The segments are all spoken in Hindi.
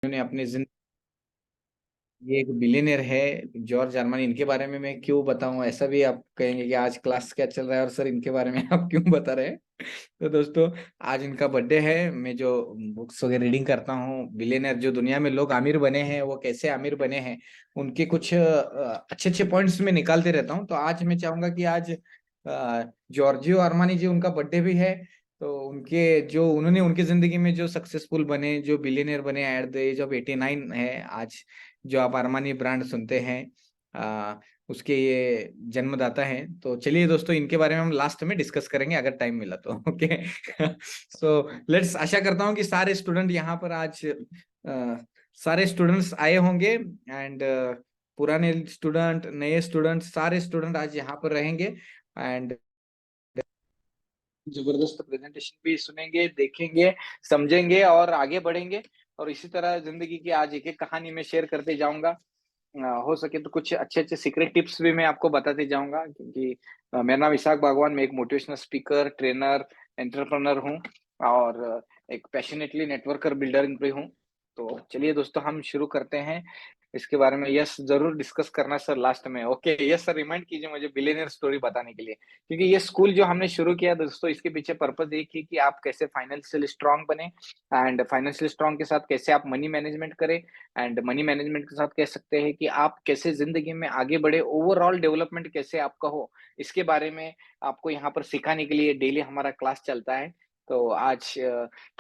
ने अपनी जिंदगी, ये एक बिलियनर है जॉर्ज अरमानी। इनके बारे में मैं क्यों बताऊं? ऐसा भी आप कहेंगे कि आज क्लास क्या चल रहा है और सर इनके बारे में आप क्यों बता रहे हैं? तो दोस्तों, आज इनका बर्थडे है। मैं जो बुक्स वगैरह रीडिंग करता हूँ, बिलियनर जो दुनिया में लोग अमीर बने हैं वो कैसे अमीर बने हैं, उनके कुछ अच्छे अच्छे पॉइंट्स में निकालते रहता हूँ। तो आज मैं चाहूंगा कि आज जॉर्जियो अरमानी जी, उनका बर्थडे भी है। तो उनके जो उन्होंने उनकी जिंदगी में जो सक्सेसफुल बने, जो बिलियनर बने एट द एज ऑफ 89 है आज, जो आप अरमानी ब्रांड सुनते हैं, उसके ये जन्मदाता हैं। तो चलिए दोस्तों, इनके बारे में हम लास्ट में डिस्कस करेंगे अगर टाइम मिला तो। ओके। सो लेट्स, आशा करता हूँ कि सारे स्टूडेंट यहाँ पर आज सारे स्टूडेंट्स आए होंगे। एंड पुराने स्टूडेंट, नए स्टूडेंट, सारे स्टूडेंट आज यहाँ पर रहेंगे। एंड जबरदस्त प्रेजेंटेशन भी सुनेंगे, देखेंगे, समझेंगे और आगे बढ़ेंगे। और इसी तरह जिंदगी की आज एक एक कहानी में शेयर करते जाऊंगा। हो सके तो कुछ अच्छे अच्छे सीक्रेट टिप्स भी मैं आपको बताते जाऊंगा, क्योंकि मेरा नाम इसाक बागवान, मैं एक मोटिवेशनल स्पीकर, ट्रेनर, एंटरप्रेन्योर हूँ और एक पैशनेटली नेटवर्कर, बिल्डर भी हूँ। तो चलिए दोस्तों, हम शुरू करते हैं इसके बारे में। यस, जरूर डिस्कस करना सर लास्ट में। ओके, यस सर, रिमाइंड कीजिए मुझे बिलियनर स्टोरी बताने के लिए, क्योंकि ये स्कूल जो हमने शुरू किया दोस्तों, इसके पीछे पर्पस एक ही कि आप कैसे फाइनेंशियल स्ट्रांग बने, एंड फाइनेंशियल स्ट्रांग के साथ कैसे आप मनी मैनेजमेंट करें, एंड मनी मैनेजमेंट के साथ कह सकते हैं कि आप कैसे जिंदगी में आगे बढ़े, ओवरऑल डेवलपमेंट कैसे आपका हो, इसके बारे में आपको यहाँ पर सिखाने के लिए डेली हमारा क्लास चलता है। तो आज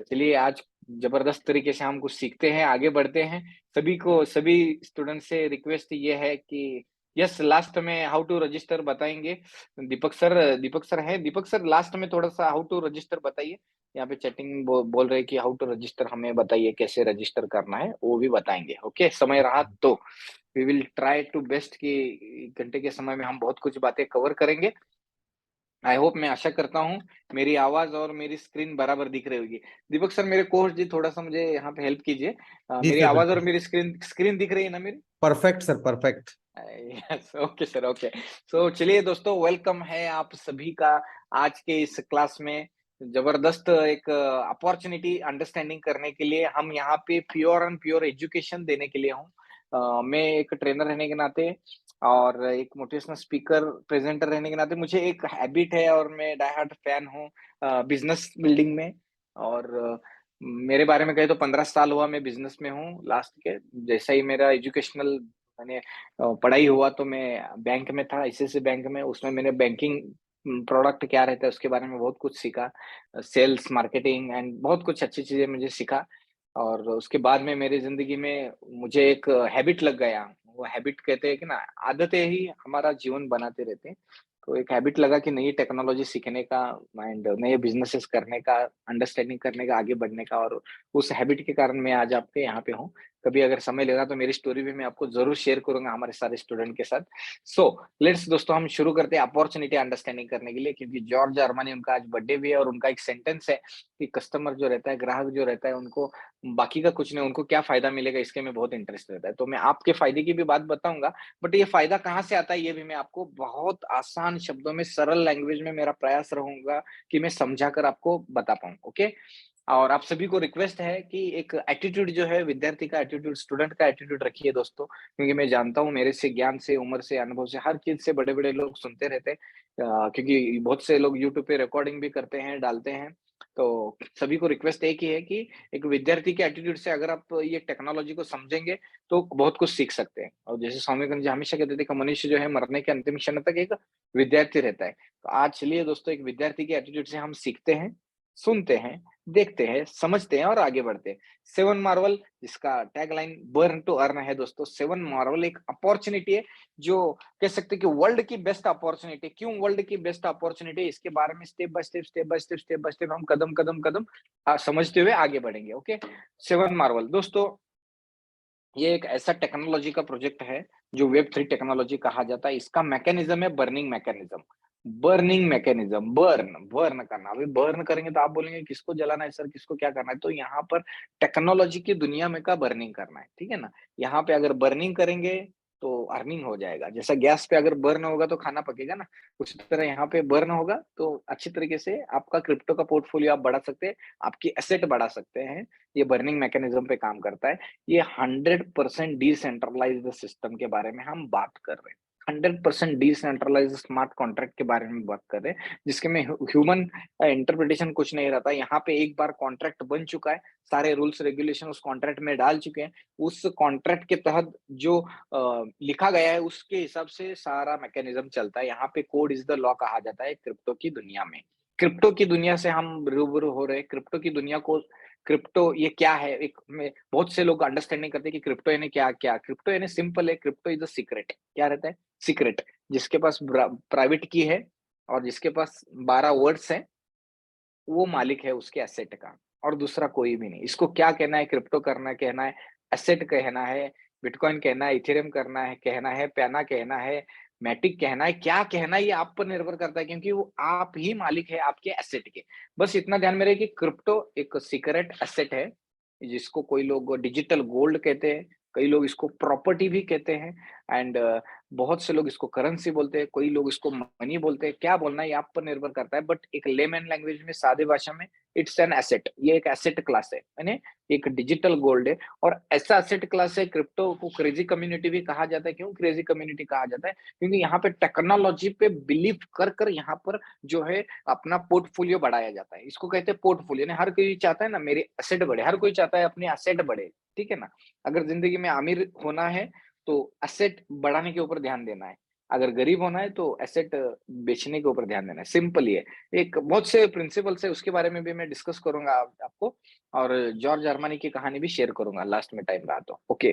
चलिए, आज जबरदस्त तरीके से हम कुछ सीखते हैं, आगे बढ़ते हैं। सभी को, सभी स्टूडेंट से रिक्वेस्ट ये है कि यस, लास्ट में हाउ टू रजिस्टर बताएंगे। दीपक सर है, दीपक सर लास्ट में थोड़ा सा हाउ टू रजिस्टर बताइए। यहाँ पे चैटिंग बोल रहे हैं कि हाउ टू रजिस्टर, हमें बताइए कैसे रजिस्टर करना है, वो भी बताएंगे। ओके, समय रहा तो we will try to best कि घंटे के समय में हम बहुत कुछ बातें कवर करेंगे। आई होप, मैं आशा करता हूँ मेरी आवाज और मेरी स्क्रीन बराबर दिख रही होगी। दीपक सर, मेरे कोच जी, थोड़ा सा मुझे यहाँ पे हेल्प कीजिए। जी मेरी सर, आवाज और बिल्कुल। मेरी स्क्रीन स्क्रीन दिख रही है ना मेरी? Perfect sir, perfect. Yes, okay sir, okay. So चलिए दोस्तों, वेलकम है आप सभी का आज के इस क्लास में। जबरदस्त एक अपॉर्चुनिटी अंडरस्टैंडिंग करने के लिए हम यहाँ पे प्योर एंड प्योर एजुकेशन देने के लिए हूँ। मैं एक ट्रेनर रहने के नाते और एक मोटिवेशनल स्पीकर, प्रेजेंटर रहने के नाते मुझे एक हैबिट है और मैं डाई हार्ट फैन हूँ बिजनेस बिल्डिंग में। और मेरे बारे में कहे तो 15 साल हुआ मैं बिजनेस में हूँ लास्ट के। जैसा ही मेरा एजुकेशनल, मैंने पढ़ाई हुआ तो मैं बैंक में था, आईसीआईसीआई बैंक में। उसमें मैंने बैंकिंग प्रोडक्ट क्या रहता है उसके बारे में बहुत कुछ सीखा, सेल्स, मार्केटिंग एंड बहुत कुछ अच्छी चीजें मुझे सीखा। और उसके बाद में मेरी जिंदगी में मुझे एक हैबिट लग गया। वो हैबिट कहते हैं कि ना, आदतें ही हमारा जीवन बनाते रहते हैं। तो एक हैबिट लगा कि नई टेक्नोलॉजी सीखने का एंड नए बिजनेसेस करने का, अंडरस्टैंडिंग करने का, आगे बढ़ने का। और उस हैबिट के कारण मैं आज आपके यहाँ पे हूँ। कभी अगर समय लगा तो मेरी स्टोरी भी मैं आपको जरूर शेयर करूंगा हमारे सारे स्टूडेंट के साथ। सो लेट्स दोस्तों, हम शुरू करते हैं अपॉर्चुनिटी अंडरस्टैंडिंग करने के लिए, क्योंकि जॉर्ज अरमानी, उनका आज बर्थडे भी है और उनका एक सेंटेंस है कि कस्टमर जो रहता है, ग्राहक जो रहता है, उनको बाकी का कुछ नहीं, उनको क्या फायदा मिलेगा इसके में बहुत इंटरेस्ट रहता है। तो मैं आपके फायदे की भी बात बताऊंगा, बट ये फायदा कहाँ से आता है ये भी मैं आपको बहुत आसान शब्दों में, सरल लैंग्वेज में मेरा प्रयास रहूंगा कि मैं समझाकर आपको बता पाऊं। ओके। और आप सभी को रिक्वेस्ट है कि एक एटीट्यूड जो है, विद्यार्थी का एटीट्यूड, स्टूडेंट का एटीट्यूड रखिए दोस्तों, क्योंकि मैं जानता हूँ मेरे से, ज्ञान से, उम्र से, अनुभव से, हर चीज से बड़े बड़े लोग सुनते रहते हैं। क्योंकि बहुत से लोग यूट्यूब पे रिकॉर्डिंग भी करते हैं, डालते हैं। तो सभी को रिक्वेस्ट एक ही है कि एक विद्यार्थी के एटीट्यूड से अगर आप ये टेक्नोलॉजी को समझेंगे तो बहुत कुछ सीख सकते हैं। और जैसे स्वामी विवेकानंद जी हमेशा कहते थे कि मनुष्य जो है मरने के अंतिम क्षण तक एक विद्यार्थी रहता है। तो आज चलिए दोस्तों, एक विद्यार्थी के एटीट्यूड से हम सीखते हैं, सुनते हैं, देखते हैं, समझते हैं और आगे बढ़ते हैं। सेवन मार्वल, जिसका टैगलाइन बर्न टू अर्न है दोस्तों। सेवन मार्वल एक अपॉर्चुनिटी है, जो कह सकते हैं कि वर्ल्ड की बेस्ट अपॉर्चुनिटी। क्यों वर्ल्ड की बेस्ट अपॉर्चुनिटी? इसके बारे में step by step, step by step, step by step हम कदम कदम कदम समझते हुए आगे बढ़ेंगे। ओके। सेवन मार्वल दोस्तों, ये एक ऐसा टेक्नोलॉजी का प्रोजेक्ट है जो वेब 3 टेक्नोलॉजी कहा जाता है। इसका मैकेनिज्म है burning mechanism. Burning mechanism, burn burn करना। अभी बर्न करेंगे तो आप बोलेंगे किसको जलाना है सर, किसको क्या करना है? तो यहाँ पर टेक्नोलॉजी की दुनिया में का बर्निंग करना है, ठीक है ना। यहाँ पे अगर बर्निंग करेंगे तो अर्निंग हो जाएगा। जैसा गैस पे अगर बर्न होगा तो खाना पकेगा ना, उसी तरह यहाँ पे बर्न होगा तो अच्छी तरीके से आपका क्रिप्टो का पोर्टफोलियो आप बढ़ा सकते हैं, आपकी एसेट बढ़ा सकते हैं। ये बर्निंग मैकेनिज्म पे काम करता है। ये 100% डिसेंट्रलाइज्ड सिस्टम के बारे में हम बात कर रहे हैं। 100% डिसेंट्रलाइज्ड स्मार्ट कॉन्ट्रैक्ट के बारे में बात कर रहे हैं, जिसके में ह्यूमन इंटरप्रिटेशन कुछ नहीं रहता। यहाँ पे एक बार कॉन्ट्रैक्ट बन चुका है, सारे रूल्स रेगुलेशन उस कॉन्ट्रैक्ट में डाल चुके हैं। उस कॉन्ट्रैक्ट के तहत जो लिखा गया है उसके हिसाब से सारा मैकेनिज्म चलता है। यहाँ पे कोड इज द लॉ कहा जाता है क्रिप्टो की दुनिया में। क्रिप्टो की दुनिया से हम रूबरू हो रहे हैं। क्रिप्टो की दुनिया को क्रिप्टो ये क्या है? एक में बहुत से लोग अंडरस्टैंडिंग करते हैं कि क्रिप्टो यानी क्या? क्रिप्टो यानी सिंपल है, क्रिप्टो इज अ सीक्रेट। क्या रहता है? सीक्रेट। जिसके पास प्राइवेट की है और जिसके पास 12 वर्ड्स है, वो मालिक है उसके एसेट का, और दूसरा कोई भी नहीं। इसको क्या कहना है? क्रिप्टो करना कहना है, एसेट कहना है, बिटकॉइन कहना है, इथेरियम करना है कहना है, पैना कहना है, मैटिक कहना है, क्या कहना है ये आप पर निर्भर करता है, क्योंकि वो आप ही मालिक है आपके एसेट के। बस इतना ध्यान में रहे कि क्रिप्टो एक सीक्रेट एसेट है, जिसको कोई लोग डिजिटल गोल्ड कहते हैं, कई लोग इसको प्रॉपर्टी भी कहते हैं, एंड बहुत से लोग इसको करेंसी बोलते हैं, कोई लोग इसको मनी बोलते हैं। क्या बोलना है ये आप पर निर्भर करता है, बट एक लेमैन लैंग्वेज में, सादे भाषा में, इट्स एन एसेट। ये एक एसेट क्लास है, यानी एक डिजिटल गोल्ड है, और ऐसा एसेट क्लास है। क्रिप्टो को क्रेजी कम्युनिटी भी कहा जाता है। क्यों क्रेजी कम्युनिटी कहा जाता है? क्योंकि यहाँ पे टेक्नोलॉजी पे बिलीव कर कर यहाँ पर जो है अपना पोर्टफोलियो बढ़ाया जाता है। इसको कहते हैं पोर्टफोलियो। यानी हर कोई चाहता है ना मेरे एसेट बढ़े, हर कोई चाहता है अपने एसेट बढ़े, ठीक है ना? अगर जिंदगी में अमीर होना है तो एसेट बढ़ाने के ऊपर ध्यान देना है। अगर गरीब होना है तो एसेट बेचने के ऊपर ध्यान देना है। सिंपल ही है। एक बहुत से प्रिंसिपल्स है, उसके बारे में भी मैं डिस्कस करूंगा आपको, और जॉर्ज अरमानी की कहानी भी शेयर करूंगा लास्ट में टाइम रहा तो। ओके,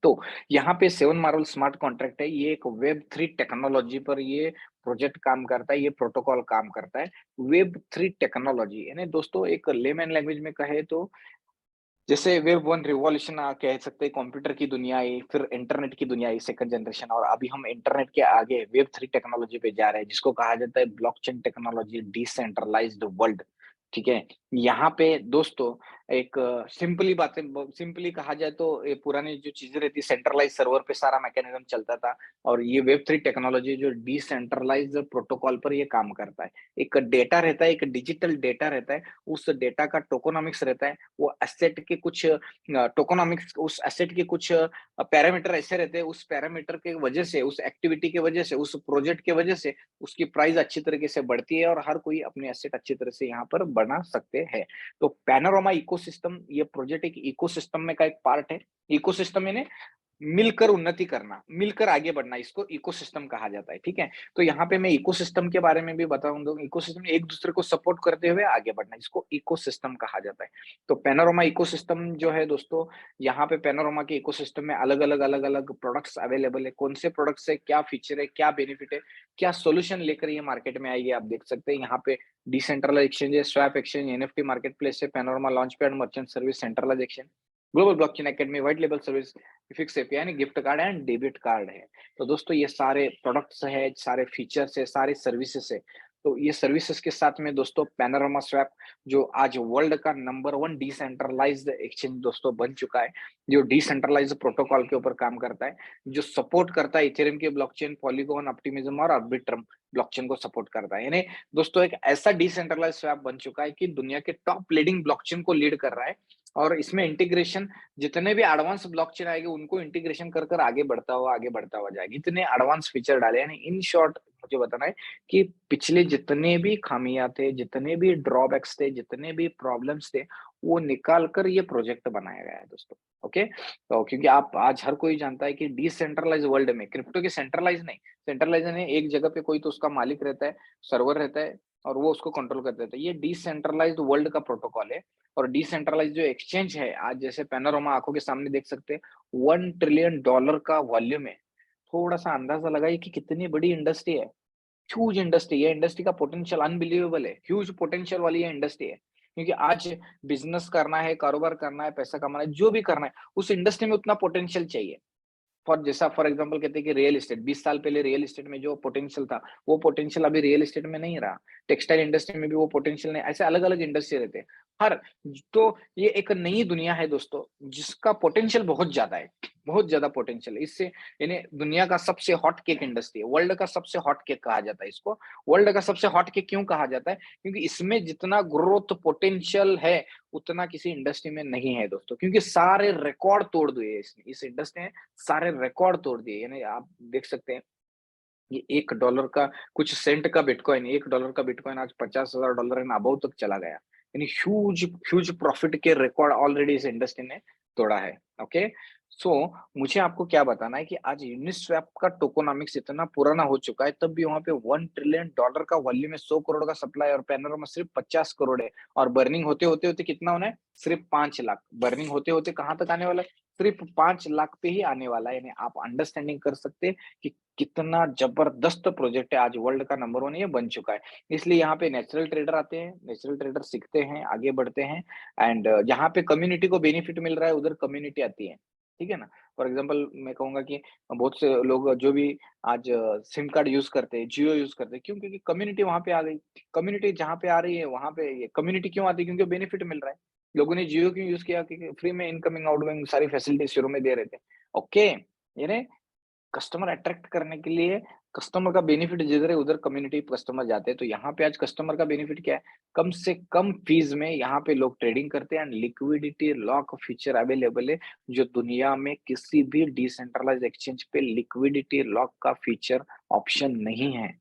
तो यहाँ पे 7 मार्वल स्मार्ट कॉन्ट्रैक्ट है। ये एक वेब 3 टेक्नोलॉजी पर ये प्रोजेक्ट काम करता है, ये प्रोटोकॉल काम करता है। वेब 3 टेक्नोलॉजी यानी दोस्तों एक लेमैन लैंग्वेज में कहे तो जैसे वेब 1 रिवॉल्यूशन कह सकते हैं, कंप्यूटर की दुनिया आई, फिर इंटरनेट की दुनिया आई, सेकंड जनरेशन, और अभी हम इंटरनेट के आगे वेब 3 टेक्नोलॉजी पे जा रहे हैं, जिसको कहा जाता है ब्लॉकचेन टेक्नोलॉजी, डिसेंट्रलाइज्ड वर्ल्ड। ठीक है? यहाँ पे दोस्तों एक सिंपली बातें सिंपली कहा जाए तो ये पुरानी जो चीजें रहती, सेंट्रलाइज सर्वर पे सारा मैकेनिज्म चलता था, और ये वेब 3 टेक्नोलॉजी जो डिसेंट्रलाइज्ड प्रोटोकॉल पर ये काम करता है। एक डेटा रहता है, एक डिजिटल डेटा रहता है, उस डेटा का टोकोनॉमिक्स रहता है। वो एसेट के कुछ टोकोनॉमिक्स, उस एसेट के कुछ पैरामीटर ऐसे रहते हैं, उस पैरामीटर के वजह से, उस एक्टिविटी की वजह से, उस प्रोजेक्ट की वजह से उसकी प्राइस अच्छी तरीके से बढ़ती है, और हर कोई अपने एसेट अच्छी तरह से यहाँ पर बना सकते हैं। तो पैनोरामा इकोसिस्टम, ये प्रोजेक्ट एक इकोसिस्टम में का एक पार्ट है। इकोसिस्टम यानी मिलकर उन्नति करना, मिलकर आगे बढ़ना, इसको इकोसिस्टम कहा जाता है। ठीक है? तो यहाँ पे मैं इकोसिस्टम के बारे में भी बताऊंगा। इकोसिस्टम एक दूसरे को सपोर्ट करते हुए आगे बढ़ना, इसको इकोसिस्टम कहा जाता है। तो पैनोरामा इकोसिस्टम जो है दोस्तों, यहाँ पे पैनोरामा के इकोसिस्टम में अलग अलग प्रोडक्ट्स अवेलेबल है। कौन से प्रोडक्ट्स है, क्या फीचर है, क्या बेनिफिट है, क्या सोल्यूशन लेकर ये मार्केट में आएगी, आप देख सकते हैं। यहाँ पे डिसेंट्रलाइज एक्सचेंज है, swap exchange, NFT market place है, Panorama launch pad, merchant service, centralised exchange, global blockchain academy, white label service, fix API यानी gift card and debit card है। तो दोस्तों ये सारे प्रोडक्ट्स है, सारे फीचर्स है, सारे सर्विसेज है। तो ये सर्विसेज के साथ में दोस्तों पैनोरामा स्वैप, जो आज वर्ल्ड का नंबर 1 डिसेंट्रलाइज्ड एक्सचेंज दोस्तों बन चुका है, जो डिसेंट्रलाइज्ड प्रोटोकॉल के ऊपर काम करता है, जो सपोर्ट करता है इथेरियम के ब्लॉकचेन, पॉलीगॉन, ऑप्टिमिज्म और आर्बिट्रम ब्लॉकचेन को सपोर्ट करता है। यानी दोस्तों एक ऐसा डिसेंट्रलाइज्ड स्वैप बन चुका है कि दुनिया के टॉप लीडिंग ब्लॉकचेन को लीड कर रहा है, और इसमें इंटीग्रेशन, जितने भी एडवांस ब्लॉकचेन आएंगे उनको इंटीग्रेशन कर कर आगे बढ़ता हुआ जाएगा। इतने एडवांस फीचर डाले, यानी इन शॉर्ट मुझे बताना है कि पिछले जितने भी खामियां थे, जितने भी ड्रॉबैक्स थे, जितने भी प्रॉब्लम्स थे, वो निकाल कर ये प्रोजेक्ट बनाया गया है दोस्तों। ओके, तो क्योंकि आप आज हर कोई जानता है कि डिसेंट्रलाइज वर्ल्ड में क्रिप्टो के सेंट्रलाइज नहीं, सेंट्रलाइज नहीं, एक जगह पे कोई तो उसका मालिक रहता है, सर्वर रहता है, और वो उसको कंट्रोल कर देता है। ये डिसेंट्रलाइज्ड वर्ल्ड का प्रोटोकॉल है। और डिसेंट्रलाइज जो एक्सचेंज है, आज जैसे पैनोरामा आंखों के सामने देख सकते हैं, $1 ट्रिलियन का वॉल्यूम है। थोड़ा सा अंदाजा लगाइए कि कितनी बड़ी इंडस्ट्री है, ह्यूज इंडस्ट्री। ये इंडस्ट्री का पोटेंशियल अनबिलीवेबल है, ह्यूज पोटेंशियल वाली ये इंडस्ट्री है। क्योंकि आज बिजनेस करना है, कारोबार करना है, पैसा कमाना है, जो भी करना है, उस इंडस्ट्री में उतना पोटेंशियल चाहिए। फॉर एग्जांपल कहते हैं कि रियल एस्टेट, 20 साल पहले रियल एस्टेट में जो पोटेंशियल था, वो पोटेंशियल अभी रियल एस्टेट में नहीं रहा। टेक्सटाइल इंडस्ट्री में भी वो पोटेंशियल नहीं, ऐसे अलग अलग इंडस्ट्री रहते हैं हर। तो ये एक नई दुनिया है दोस्तों, जिसका पोटेंशियल बहुत ज्यादा है। बहुत ज्यादा पोटेंशियल है इससे। यानी दुनिया का सबसे हॉट केक इंडस्ट्री है, वर्ल्ड का सबसे हॉट केक कहा जाता है इसको। वर्ल्ड का सबसे हॉट केक क्यों कहा जाता है? क्योंकि इसमें जितना ग्रोथ पोटेंशियल है उतना किसी इंडस्ट्री में नहीं है दोस्तों, क्योंकि सारे रिकॉर्ड तोड़ दिए इस इंडस्ट्री ने, सारे रिकॉर्ड तोड़ दिए। यानी आप देख सकते हैं ये $1 का कुछ सेंट का बिटकॉइन, $1 का बिटकॉइन आज $50,000 एंड अबव तक चला गया। यानी ह्यूज ह्यूज प्रॉफिट के रिकॉर्ड ऑलरेडी इस इंडस्ट्री ने तोड़ा है। ओके, सो मुझे आपको क्या बताना है कि आज यूनिस्वैप का टोकोनॉमिक्स इतना पुराना हो चुका है, तब भी वहां पे $1 ट्रिलियन का वॉल्यूम है, 100 करोड़ का सप्लाई, और पैनोरामा सिर्फ 50 करोड़ है। और बर्निंग होते होते होते कितना होना है? सिर्फ 5 लाख। बर्निंग होते होते कहां तक आने वाला है? सिर्फ 5 लाख पे ही आने वाला है। यानी आप अंडरस्टैंडिंग कर सकते हैं कि कितना जबरदस्त प्रोजेक्ट है, आज वर्ल्ड का नंबर 1 ये बन चुका है। इसलिए यहाँ पे नेचुरल ट्रेडर आते हैं, नेचुरल ट्रेडर सीखते हैं, आगे बढ़ते हैं, एंड जहाँ पे कम्युनिटी को बेनिफिट मिल रहा है उधर कम्युनिटी आती है। ठीक है ना? फॉर एग्जांपल मैं कहूँगा कि बहुत से लोग जो भी आज सिम कार्ड यूज़ करते हैं, जियो यूज़ करते हैं, क्यों? क्योंकि कम्युनिटी वहाँ पे आ गई। कम्युनिटी जहाँ पे आ रही है वहाँ पे ये कम्युनिटी क्यों आती है? क्योंकि बेनिफिट मिल रहा है। लोगों ने जियो क्यों यूज़ किया? क्योंकि फ्री में इनकमिंग, आउटगोइंग सारी फैसिलिटी शुरू में दे रहे थे। ओके, यानी कस्टमर अट्रैक्ट करने के लिए कस्टमर का बेनिफिट जिधर है उधर कम्युनिटी कस्टमर जाते हैं। तो यहाँ पे आज कस्टमर का बेनिफिट क्या है? कम से कम फीस में यहाँ पे लोग ट्रेडिंग करते हैं, and liquidity lock feature available है, जो दुनिया में किसी भी डिसेंट्रलाइज्ड एक्सचेंज पे लिक्विडिटी लॉक का फीचर ऑप्शन नहीं है।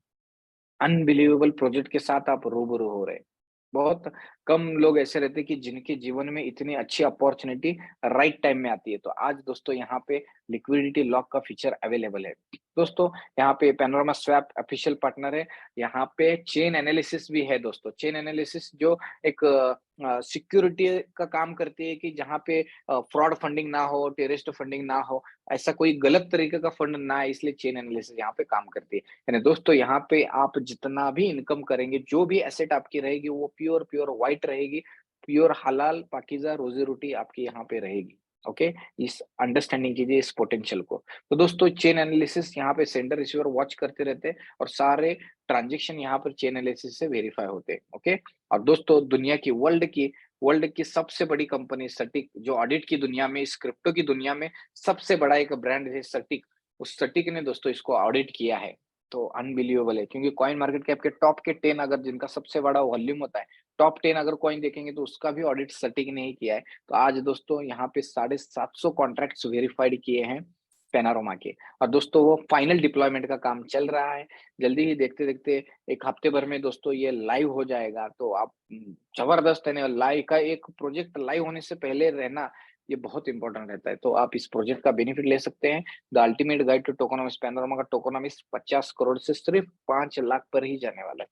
अनबिलीवेबल प्रोजेक्ट के साथ आप रूबरू हो रहे हैं। बहुत कम लोग ऐसे रहते हैं कि जिनके जीवन में इतनी अच्छी अपॉर्चुनिटी राइट टाइम में आती है। तो आज दोस्तों यहाँ पे लिक्विडिटी लॉक का फीचर अवेलेबल है। दोस्तों यहाँ पे पैनोरामा स्वैप ऑफिशियल पार्टनर है। यहाँ पे चेन एनालिसिस भी है दोस्तों। चेन एनालिसिस जो एक सिक्योरिटी का काम करती है कि जहाँ पे फ्रॉड फंडिंग ना हो, टेररिस्ट फंडिंग ना हो, ऐसा कोई गलत तरीके का फंड ना है, इसलिए चेन एनालिसिस यहाँ पे काम करती है। यानी दोस्तों यहाँ पे आप जितना भी इनकम करेंगे, जो भी एसेट आपकी रहेगी वो प्योर प्योर व्हाइट रहेगी, प्योर हलाल पाकीज़ा रोज़ी-रोटी आपकी यहाँ पे रहेगी। ओके? इस अंडरस्टैंडिंग कीजिए इस पोटेंशियल को। तो दोस्तों चेन एनालिसिस यहाँ पे सेंडर रिसीवर वॉच करते रहते हैं, और सारे ट्रांज़ैक्शन यहाँ पर चेन एनालिसिस से वेरीफाई होते हैं। ओके? और दोस्तों दुनिया की वर्ल्ड की सबसे बड़ी कंपनी सटीक, जो ऑडिट की दुनिया में, इस क्रिप्टो की दुनिया में सबसे बड़ा एक ब्रांड है सटीक। उस सटीक ने दोस्तों इसको ऑडिट किया है। तो अनबिलीवेबल है, क्योंकि कॉइन मार्केट कैप के टॉप के 10 अगर जिनका सबसे बड़ा वॉल्यूम होता है, टॉप 10 अगर कॉइन देखेंगे तो उसका भी ऑडिट सटीक ने ही किया है। तो आज दोस्तों यहाँ पे 750 कॉन्ट्रैक्ट्स वेरीफाइड किए हैं पैनारोमा के, और दोस्तों वो फाइनल डिप्लॉयमेंट का काम चल रहा है। जल्दी ही देखते-देखते 1 हफ्ते भर में दोस्तों ये लाइव हो जाएगा। तो आप जबरदस्त है ना, लाइव का एक प्रोजेक्ट लाइव होने से पहले रहना, ये बहुत इंपॉर्टेंट रहता है। तो आप इस प्रोजेक्ट का बेनिफिट ले सकते हैं। The ultimate guide to tokenomics, Panorama का टोकेनोमिक्स 50 करोड़ से सिर्फ 5 लाख पर ही जाने वाला है।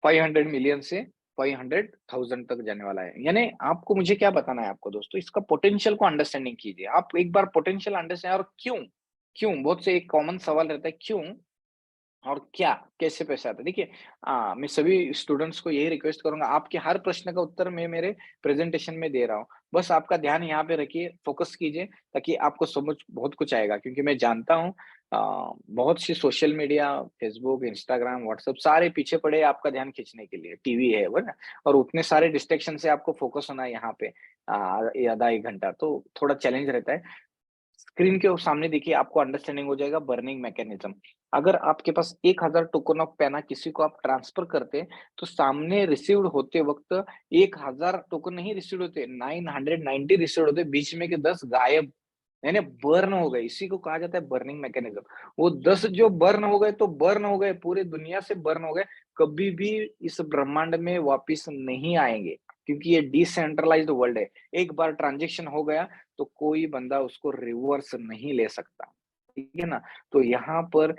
500 मिलियन से 500,000 तक जाने वाला है। यानी आपको, मुझे क्या बताना है आपको दोस्तों, इसका पोटेंशियल को अंडरस्टैंडिंग कीजिए। आप एक बार पोटेंशियल अंडरस्टैंड, और क्यों? क्यों? बहुत से एक कॉमन सवाल रहता है, क्यों और क्या? कैसे पैसा आता है? देखिए मैं सभी स्टूडेंट्स को यही रिक्वेस्ट करूँगा, आपके हर प्रश्न का उत्तर मैं मेरे प्रेज़ेंटेशन में दे रहा हूँ। बस आपका ध्यान यहाँ पे रखिए, फ़ोकस कीजिए, ताकि आपको समझ बहुत कुछ आएगा। क्योंकि मैं जानता हूँ बहुत सी social media, Facebook, Instagram, WhatsApp सारे पीछे पड़े हैं आपका ध्यान खींचने के लिए। टीवी है, वो ना? और उतने सारे डिस्ट्रैक्शन से आपको फ़ोकस होना है यहाँ पे ये आधा 1 घंटा, तो थोड़ा चैलेंज रहता है। स्क्रीन के सामने देखिए, आपको अंडरस्टैंडिंग हो जाएगा बर्निंग मैकेनिज्म। अगर आपके पास 1000 टोकन ऑफ पैना किसी को आप ट्रांसफर करते हैं, तो सामने रिसीव्ड होते वक़्त 1000 टोकन नहीं रिसीव्ड होते, 990 रिसीव्ड होते, बीच में के 10 गायब, यानी बर्न हो गए। इसी को कहा जाता है बर्निंग मैकेनिज्म। वो 10 जो बर्न हो गए तो बर्न हो गए, पूरे दुनिया से बर्न हो गए, कभी भी इस ब्रह्मांड में वापिस नहीं आएँगे, क्योंकि ये डिसेंट्रलाइज्ड वर्ल्ड है। एक बार ट्रांज़ैक्शन हो गया तो कोई बंदा उसको रिवर्स नहीं ले सकता। ठीक है ना? तो यहाँ पर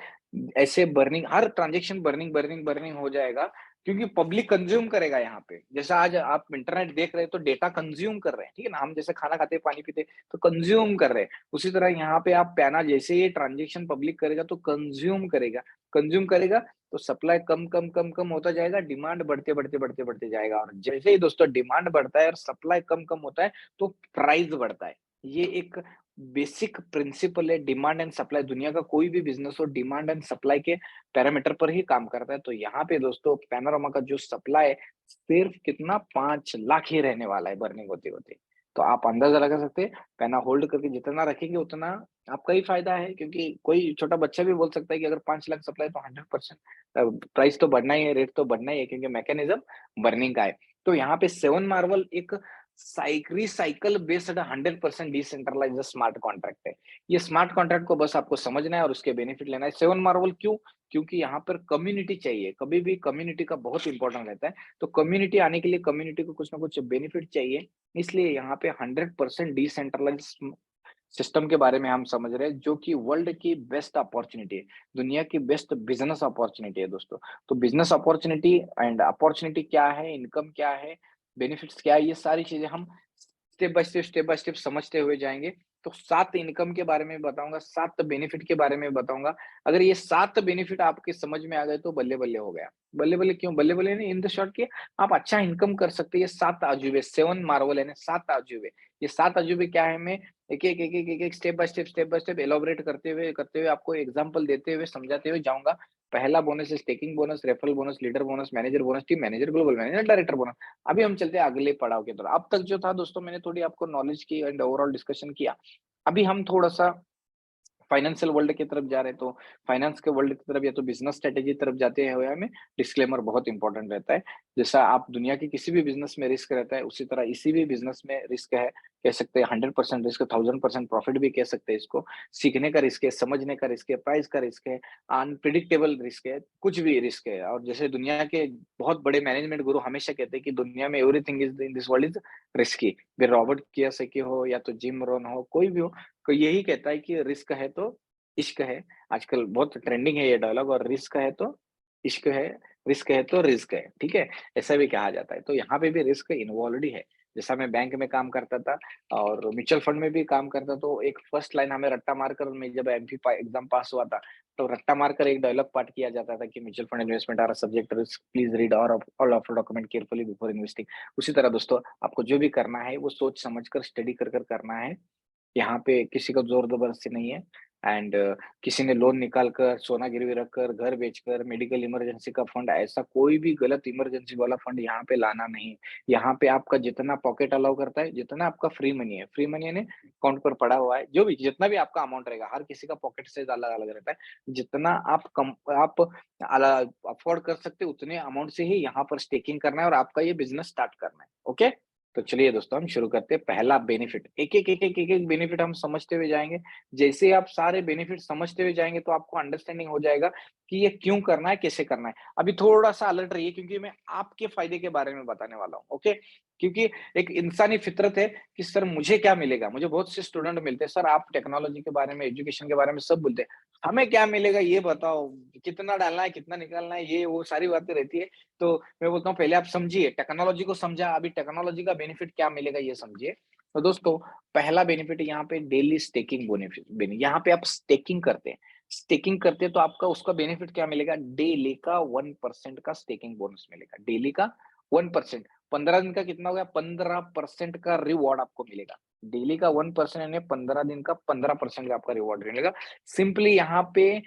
ऐसे बर्निंग, हर ट्रांज़ैक्शन बर्निंग, बर्निंग, बर्निंग हो जाएगा, क्योंकि पब्लिक कंज़्यूम करेगा यहाँ पे। जैसा आज आप इंटरनेट देख रहे हैं तो डेटा कंज़्यूम कर रहे हैं, ठीक है ना? हम जैसे खाना खाते हैं, पानी पीते हैं तो कंज़्यूम कर रहे हैं। उसी तरह यहाँ पे आप पैना जैसे ही ट्रांज़ैक्शन पब्लिक करेगा तो कंज़्यूम करेगा। कंज़्यूम करेगा तो सप्लाई कम, कम, कम, कम होता जाएगा, डिमांड बढ़ते, बढ़ते, बढ़ते, बढ़ते जाएगा, और जैसे ही दोस्तों डिमांड बढ़ता है और सप्लाई कम, कम होता है तो प्राइस बढ़ता है। ये एक बेसिक प्रिंसिपल है, डिमांड एंड सप्लाई। दुनिया का कोई भी बिज़नेस हो, डिमांड एंड सप्लाई के पैरामीटर पर ही काम करता है। तो यहाँ पे दोस्तों पैनोरामा का जो सप्लाई है, सिर्फ कितना 5 लाख ही रहने वाला है बर्निंग होते-होते। तो आप अंदाजा लगा सकते हैं, पैना होल्ड करके जितना रखेंगे उतना आपका ही फ़ायदा है, क्योंकि कोई छोटा बच्चा भी बोल सकता है कि अगर 5 लाख सप्लाई तो 100% प्राइस तो बढ़ना ही है, रेट तो बढ़ना ही है, क्योंकि मैकेनिज़्म बर्निंग का है। तो यहाँ पे 7 मार्वल एक recycle based 100% decentralised smart contract है। ये स्मार्ट कॉन्ट्रैक्ट को बस आपको समझना है और उसके बेनिफिट लेना है। 7 मार्वल क्यों? क्योंकि यहाँ पर कम्युनिटी चाहिए, कभी भी कम्युनिटी का बहुत इंपॉर्टेंट रहता है। तो कम्युनिटी आने के लिए कम्युनिटी को कुछ ना कुछ बेनिफिट चाहिए, इसलिए यहाँ पे 100% डिसेंट्रलाइज्ड सिस्टम के बारे में हम समझ रहे हैं, जो कि वर्ल्ड की बेस्ट अपॉर्चुनिटी है, दुनिया की बेस्ट बिज़नेस अपॉर्चुनिटी है दोस्तों। तो बिज़नेस अपॉर्चुनिटी एंड अपॉर्चुनिटी क्या है, इनकम क्या है, बेनिफिट्स क्या है, ये सारी चीज़ें हम स्टेप बाय स्टेप समझते हुए जाएँगे। तो 7 इनकम के बारे में बताऊँगा, 7 बेनिफिट के बारे में बताऊँगा। अगर ये 7 बेनिफिट आपके समझ में आ गए तो बल्ले-बल्ले हो गया। बल्ले-बल्ले क्यों? बल्ले-बल्ले नहीं, इन द शॉर्ट कि आप अच्छा इनकम कर सकते हैं। ये 7 अजूबे, 7 मार्वल यानी 7 अजूबे। ये 7 अजूबे क्या है, मैं एक-एक स्टेप बाय स्टेप एलॉबरेट करते हुए आपको एग्ज़ाम्पल देते हुए, समझाते हुए जाऊँगा। पहला बोनस है staking bonus, referral bonus, leader bonus, team manager, global manager, director bonus. अभी हम चलते हैं अगले पड़ाव की तरफ। अब तक जो था दोस्तों, मैंने थोड़ी आपको नॉलेज की एंड ओवरऑल डिस्कशन किया। अभी हम थोड़ा-सा फाइनेंशियल वर्ल्ड की तरफ जा रहे हैं, तो फाइनेंस के वर्ल्ड की तरफ या तो बिज़नेस स्ट्रैटेजी की तरफ जाते हुए हमें डिस्क्लेमर बहुत इंपॉर्टेंट रहता है। जैसा आप दुनिया के किसी भी बिज़नेस में रिस्क रहता है, उसी तरह इसी भी बिज़नेस में रिस्क है। कह सकते हैं 100% रिस्क, 1000% प्रॉफिट भी कह सकते हैं इसको। सीखने का रिस्क है, समझने का रिस्क है, प्राइस का रिस्क है, अनप्रेडिक्टेबल रिस्क है, कुछ भी रिस्क है। और जैसे दुनिया के बहुत बड़े मैनेजमेंट गुरु हमेशा कहते हैं कि दुनिया में everything is in this world is risky. फिर रॉबर्ट कियोसाकी हो या तो जिम रोहन हो, कोई भी हो, तो यही कहता है कि रिस्क है तो इश्क है। आजकल बहुत ट्रेंडिंग है ये डायलॉग, और रिस्क है तो इश्क है, रिस्क है तो रिस्क है, ठीक है? ऐसा भी कहा जाता है। तो यहाँ पे भी रिस्क इन्वॉल्वड ही है। जैसा मैं बैंक में काम करता था और म्यूचुअल फंड में भी काम करता, तो एक फर्स्ट लाइन हमें रट्टा मारकर, मैं जब एमपी एग्ज़ाम पास हुआ था, तो रट्टा मारकर एक डायलॉग पाठ किया जाता था कि mutual fund investment are subject risk, please read all of document carefully before investing. उसी तरह दोस्तों, आपको जो भी करना है वो सोच समझ कर, स्टडी कर करना है। यहाँ पे किसी को ज़ोर ज़बरदस्ती नहीं है, एंड किसी ने लोन निकाल कर, सोना गिरवी रखकर, घर बेचकर, मेडिकल इमरजेंसी का फंड, ऐसा कोई भी गलत इमरजेंसी वाला फंड यहाँ पे लाना नहीं। यहाँ पे आपका जितना पॉकेट अलाउ करता है, जितना आपका फ्री मनी यानी अकाउंट पर पड़ा हुआ है, जो भी जितना भी आपका अमाउंट रहेगा, हर किसी का पॉकेट साइज़ अलग-अलग रहता है। जितना आप अफोर्ड कर सकते हो, उतने अमाउंट से ही यहाँ पर स्टेकिंग करना है और आपका ये बिज़नेस स्टार्ट करना है। ओके? तो चलिए दोस्तों, हम शुरू करते हैं। पहला बेनिफिट, एक-एक बेनिफिट हम समझते हुए जाएँगे। जैसे आप सारे बेनिफिट समझते हुए जाएँगे, तो आपको अंडरस्टैंडिंग हो जाएगा कि ये क्यों करना है, कैसे करना है। अभी थोड़ा-सा अलर्ट रहिए, क्योंकि मैं आपके फ़ायदे के बारे में बताने वाला हूँ, ओके? क्योंकि एक इंसानी फितरत है कि सर मुझे क्या मिलेगा? मुझे बहुत से स्टूडेंट मिलते हैं, सर आप टेक्नोलॉजी के बारे में, एजुकेशन के बारे में सब बोलते हैं। हमें क्या मिलेगा ये बताओ? कितना डालना है, कितना निकालना है, ये वो सारी बातें रहती है। तो मैं बोलता हूँ पहले आप समझिए, टेक्नोलॉजी को समझा, अभी टेक्नोलॉजी का बेनिफिट क्या मिलेगा ये समझिए। तो दोस्तों, पहला बेनिफिट है यहाँ पे डेली स्टेकिंग यहाँ पे आप स्टेकिंग करते हैं। स्टेकिंग करते हैं तो आपका उसका बेनिफिट क्या मिलेगा? डेली का 1% का स्टेकिंग बोनस मिलेगा। डेली का 1%, 15 दिन का कितना हो गया? 15% का रिवॉर्ड आपको मिलेगा। डेली का 1% यानी 15 दिन का 15% का आपका रिवॉर्ड मिलेगा। सिंपली यहाँ पे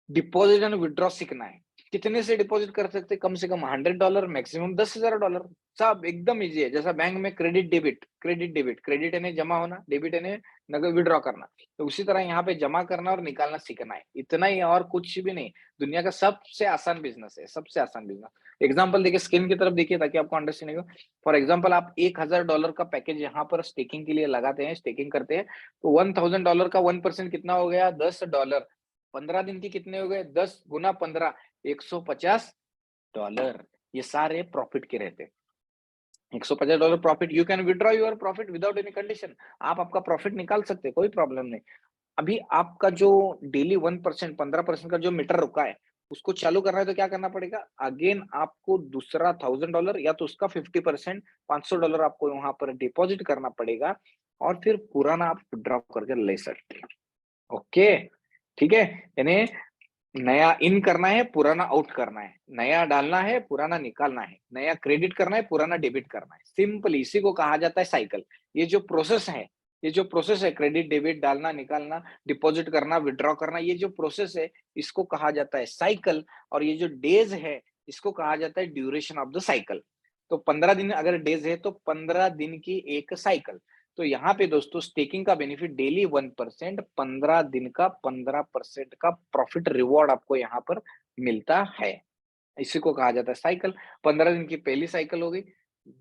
डिपॉजिट एंड विथड्रॉ सीखना है। कितने से डिपॉजिट कर सकते हैं? कम से कम $100, मैक्सिमम $10,000। सब एकदम ईज़ी है। जैसा बैंक में क्रेडिट यानी जमा होना, डेबिट यानी नकद विथड्रॉ करना। तो उसी तरह यहाँ पे जमा करना और निकालना सीखना है। इतना ही, और कुछ भी नहीं। दुनिया का सबसे आसान बिज़नेस है, सबसे आसान बिज़नेस। एग्ज़ाम्पल देखिए, स्क्रीन की तरफ देखिए ताकि आपको अंडरस्टैंडिंग हो। फॉर एग्ज़ाम्पल, आप $1000 का पैकेज यहाँ पर स्टेकिंग के लिए लगाते हैं, स्टेकिंग करते हैं, तो $1000 का 1% कितना हो गया? $10। 15 दिन के कितने हो गए? 10 गुना 15, $150। ये सारे प्रॉफिट के रहते हैं। $150 profit, you can withdraw your profit without any condition. आप आपका प्रॉफिट निकाल सकते हैं, कोई प्रॉब्लम नहीं। अभी आपका जो डेली 1%, 15% का जो मीटर रुका है, उसको चालू करना है तो क्या करना पड़ेगा? अगेन आपको दूसरा $1000 या तो उसका 50%, $500 आपको वहाँ पर डिपॉज़िट करना पड़ेगा, और फिर पुराना आप विथड्रॉ करके ले सकते हैं। ओके, ठीक है? यानी नया इन करना है, पुराना आउट करना है। नया डालना है, पुराना निकालना है। नया क्रेडिट करना है, पुराना डेबिट करना है। सिंपल इसी को कहा जाता है साइकिल। ये जो प्रोसेस है, क्रेडिट, डेबिट, डालना, निकालना, डिपॉज़िट करना, विथड्रॉ करना, ये जो प्रोसेस है, इसको कहा जाता है साइकिल। और ये जो डेज़ है, इसको कहा जाता है ड्यूरेशन ऑफ द साइकिल। तो 15 दिन अगर डेज़ है, तो 15 दिन की एक साइकिल। तो यहाँ पे दोस्तों स्टेकिंग का बेनिफिट डेली 1%, 15 दिन का 15% का प्रॉफिट रिवॉर्ड आपको यहाँ पर मिलता है। इसी को कहा जाता है साइकिल। 15 दिन की पहली साइकिल हो गई।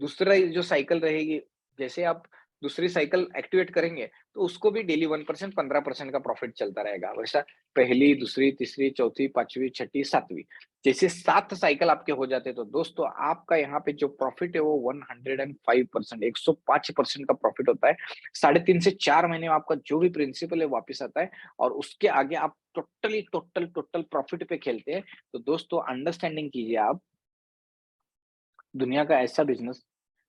दूसरा जो साइकिल रहेगी, जैसे आप दूसरी साइकिल एक्टिवेट करेंगे, तो उसको भी डेली 1% 15% का प्रॉफिट चलता रहेगा। वैसा पहली, दूसरी, तीसरी, चौथी, 5वीं, छठी, 7वीं जैसे 7 साइकिल आपके हो जाते हैं, तो दोस्तों आपका यहाँ पे जो प्रॉफिट है वो 105%, 105% का प्रॉफिट होता है। 3.5 से 4 महीने में आपका जो भी प्रिंसिपल है वापस आता है और उसके आगे आप टोटल प्रॉफिट पे खेलते हैं। तो दोस्तों अंडरस्टैंडिंग कीजिए आप, दुनिया का ऐसा बिजनेस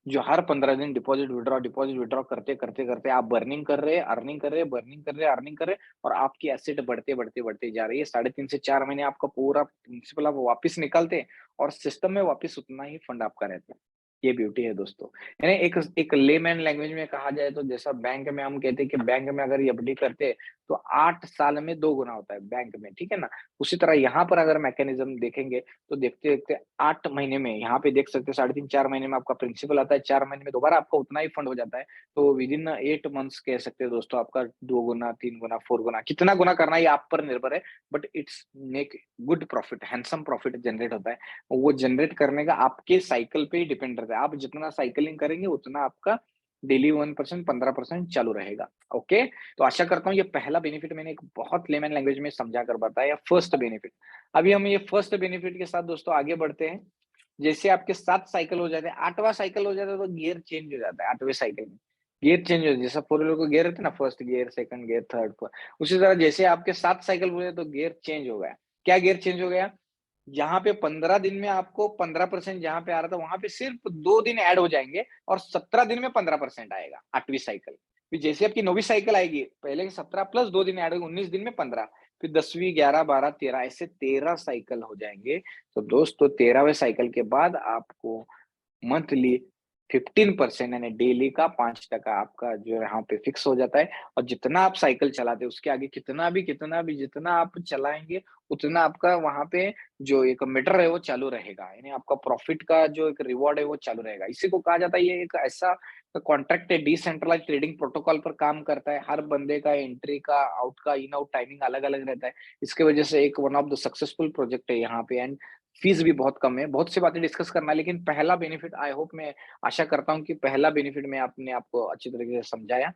जो हर 15 दिन डिपॉजिट विथड्रॉ करते आप बर्निंग कर रहे हैं, अर्निंग कर रहे हैं, बर्निंग कर रहे हैं, अर्निंग कर रहे हैं और आपकी एसेट बढ़ते जा रही है। 3.5 से 4 महीने आपका पूरा प्रिंसिपल आप वापस निकालते हैं और सिस्टम में वापस उतना ही फंड आपका रहता है। ये ब्यूटी है दोस्तों। यानी एक एक लेमैन लैंग्वेज में कहा जाए तो जैसा बैंक में हम कहते हैं कि बैंक में अगर एफडी करते हैं तो 8 साल में 2 गुना होता है बैंक में, ठीक है ना? उसी तरह यहाँ पर अगर मैकेनिज्म देखेंगे तो देखते-देखते 8 महीने में यहाँ पे देख सकते हैं 3.5 4 महीने में आपका प्रिंसिपल आता है, 4 महीने में दोबारा आपका उतना ही फंड हो जाता है। तो विदिन 8 मंथ्स कह सकते हैं दोस्तों आपका 2 गुना, 3 गुना, 4 गुना कितना गुना करना है ये आप पर निर्भर है, but it's make good profit, handsome profit generate होता है। वो जनरेट करने का आपके साइकिल पे ही डिपेंड रहता है। आप जितना साइकिलिंग करेंगे उतना आपका डेली 1% 15% चालू रहेगा। ओके? तो आशा करता हूँ ये पहला बेनिफिट मैंने एक बहुत लेमन लैंग्वेज में समझा कर बताया, फर्स्ट बेनिफिट। अभी हम ये फर्स्ट बेनिफिट के साथ दोस्तों आगे बढ़ते हैं। जैसे आपके 7 साइकिल हो जाते हैं, 8वां साइकिल हो जाता है तो गियर चेंज हो जाता है 8वें साइकिल में। गियर चेंज हो जैसा फोर व्हीलर को गियर रहते हैं ना, first gear, second gear, third, fourth, उसी तरह जैसे आपके 7 साइकिल हुए तो गियर चेंज हो गया। क्या गियर चेंज हो गया? जहाँ पे 15 दिन में आपको 15% जहाँ पे आ रहा था, वहाँ पे सिर्फ 2 दिन ऐड हो जाएँगे और 17 दिन में 15% आएगा, 8वीं साइकिल। फिर जैसे आपकी 9वीं साइकिल आएगी, पहले के 17 प्लस 2 दिन ऐड होंगे, 19 दिन में 15, फिर 10वीं 11, 12, 13 ऐसे 13 साइकिल हो जाएँगे। तो दोस्तों 13वें साइकिल के बाद आपको मंथली 15% यानी डेली का 5% आपका जो यहाँ पे फिक्स हो जाता है और जितना आप साइकिल चलाते हैं उसके आगे कितना भी जितना आप चलाएँगे उतना आपका वहाँ पे जो एक मीटर है वो चालू रहेगा। यानी आपका प्रॉफिट का जो एक रिवॉर्ड है वो चालू रहेगा। इसी को कहा जाता है ये एक ऐसा कॉन्ट्रैक्ट है, डिसेंट्रलाइज्ड ट्रेडिंग प्रोटोकॉल पर काम करता है। हर बंदे का एंट्री का, आउट का, इन आउट टाइमिंग अलग-अलग रहता है। इसकी वजह से एक one of the successful project है यहाँ पे एंड फीस भी बहुत कम है। बहुत सी बातें डिस्कस करना है लेकिन पहला बेनिफिट आई होप मैं आशा करता हूँ कि पहला बेनिफिट मैं आपने आपको अच्छी तरीके से समझाया।